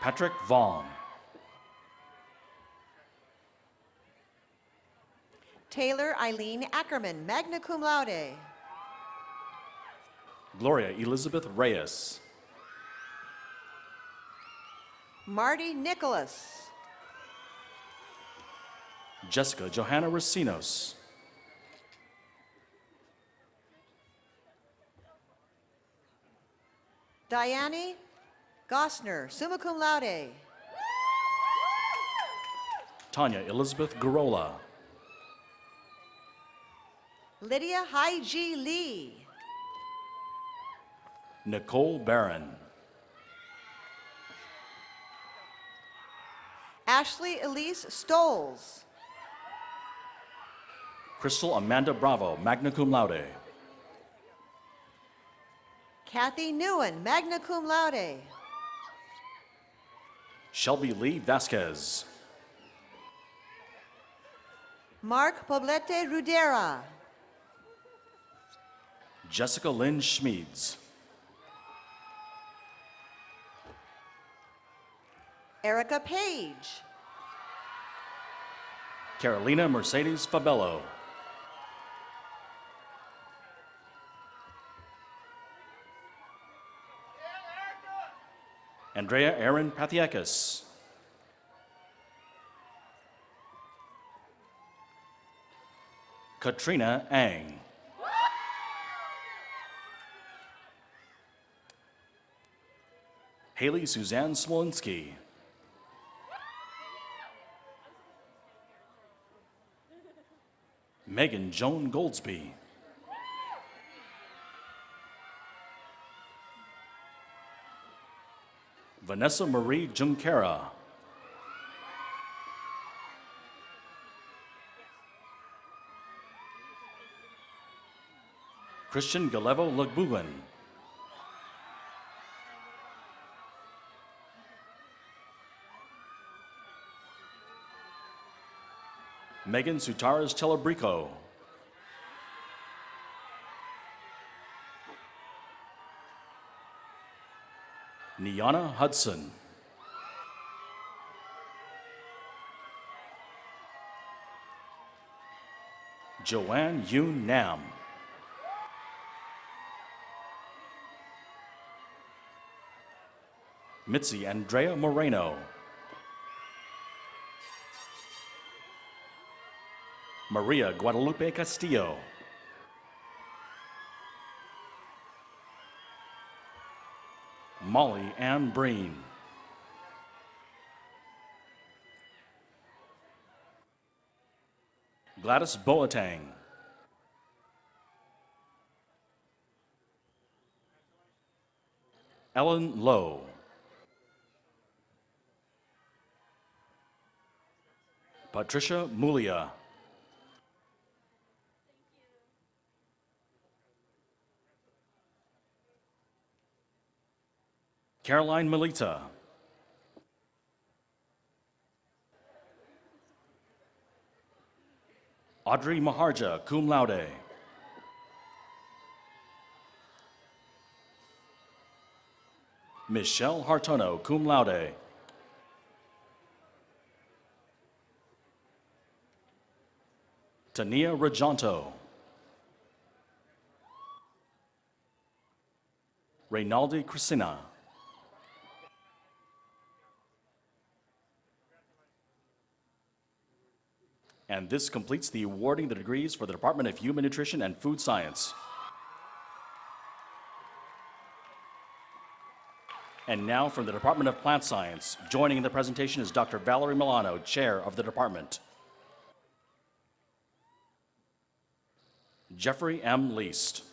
Patrick Vaughn. Taylor Eileen Ackerman, magna cum laude. Gloria Elizabeth Reyes. Marty Nicholas. Jessica Johanna Racinos. Diane Gossner, summa cum laude. Tanya Elizabeth Garola. Lydia Hai-Ji Lee. Nicole Barron. Ashley Elise Stoles. Crystal Amanda Bravo, magna cum laude. Kathy Newen, magna cum laude. Shelby Lee Vasquez. Mark Poblete Rudera. Jessica Lynn Schmeeds. Erica Page. Carolina Mercedes Fabello. Andrea Aaron Pathiakis. Katrina Ang. Haley Suzanne Smolinski. Megan Joan Goldsby. Vanessa Marie Junquera. Christian Galevo Lagbugan. Megan Sutaras Telebrico. Niana Hudson. Joanne Yoon Nam. Mitzi Andrea Moreno. Maria Guadalupe Castillo. Molly Ann Breen. Gladys Boateng. Ellen Lowe. Patricia Mulia. Caroline Melita. Audrey Maharja, cum laude. Michelle Hartono, cum laude. Tania Rajanto. Reynaldi Crisina. And this completes the awarding the degrees for the Department of Human Nutrition and Food Science. And now from the Department of Plant Science, joining in the presentation is Dr. Valerie Milano, Chair of the department. Jeffrey M. Least.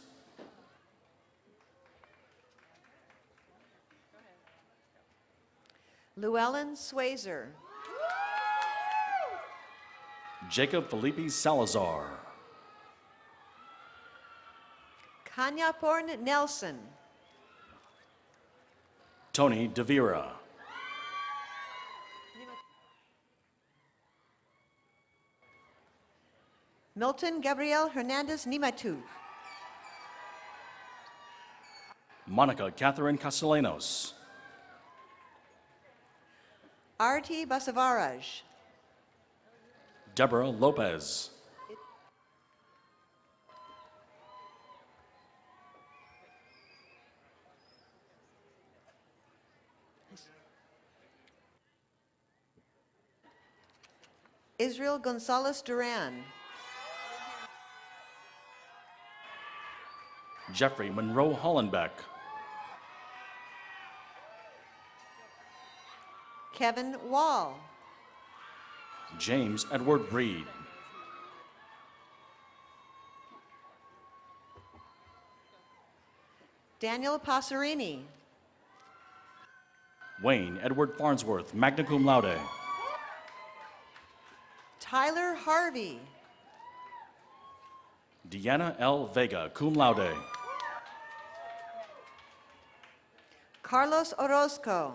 Llewellyn Swazer. Jacob Felipe Salazar. Kanyaporn Nelson. Tony DeVira. Milton Gabriel Hernandez Nimatu. Monica Catherine Castellanos. Arti Basavaraj. Deborah Lopez. Israel Gonzalez Duran. Jeffrey Monroe Hollenbeck. Kevin Wall. James Edward Breed. Daniel Passerini. Wayne Edward Farnsworth, magna cum laude. Tyler Harvey. Deanna L. Vega, cum laude. Carlos Orozco.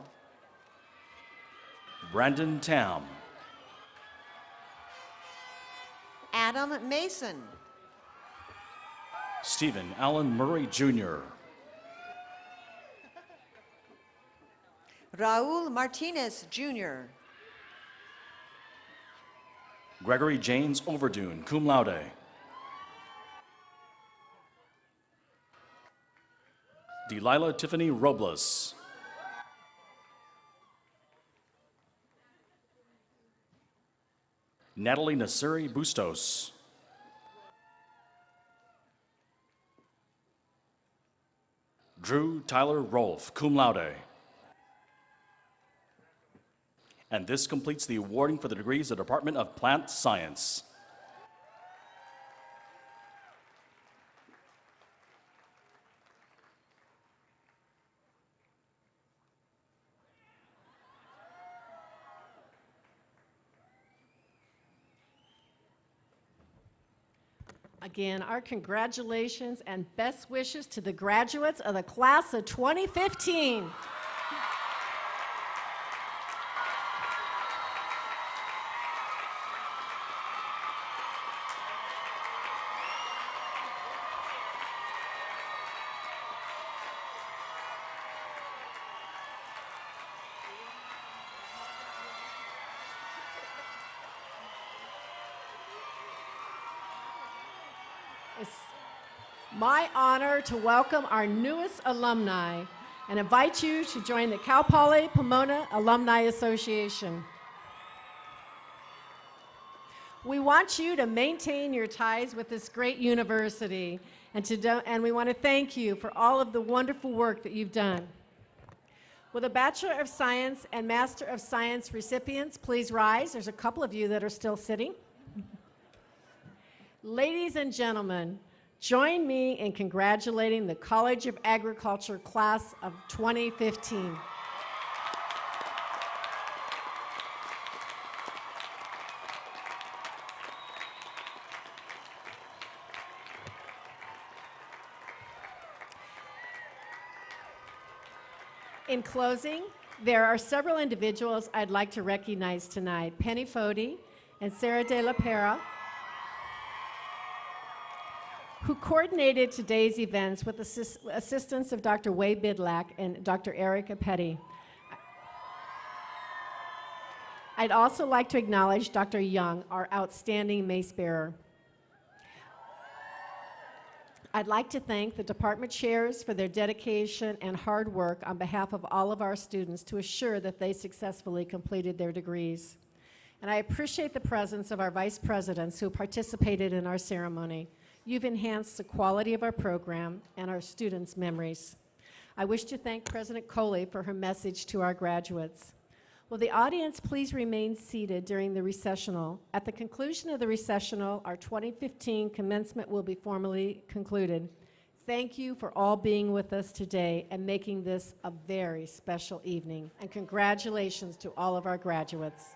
Brandon Tam, Adam Mason, Stephen Allen Murray Jr., Raul Martinez Jr., Gregory James Overdoon, cum laude. Delilah Tiffany Robles, Natalie Nasiri Bustos, Drew Tyler Rolfe, cum laude. And this completes the awarding for the degrees of the Department of Plant Science. Again, our congratulations and best wishes to the graduates of the class of 2015. It's my honor to welcome our newest alumni and invite you to join the Cal Poly Pomona Alumni Association. We want you to maintain your ties with this great university, and we want to thank you for all of the wonderful work that you've done. Will the Bachelor of Science and Master of Science recipients please rise? There's a couple of you that are still sitting. Ladies and gentlemen, join me in congratulating the College of Agriculture class of 2015. In closing, there are several individuals I'd like to recognize tonight: Penny Fody and Sarah De La Pera, who coordinated today's events with the assistance of Dr. Wade Bidlack and Dr. Erica Petty. I'd also like to acknowledge Dr. Young, our outstanding mace bearer. I'd like to thank the department chairs for their dedication and hard work on behalf of all of our students to assure that they successfully completed their degrees. And I appreciate the presence of our vice presidents who participated in our ceremony. You've enhanced the quality of our program and our students' memories. I wish to thank President Coley for her message to our graduates. Will the audience please remain seated during the recessional? At the conclusion of the recessional, our 2015 commencement will be formally concluded. Thank you for all being with us today and making this a very special evening. And congratulations to all of our graduates.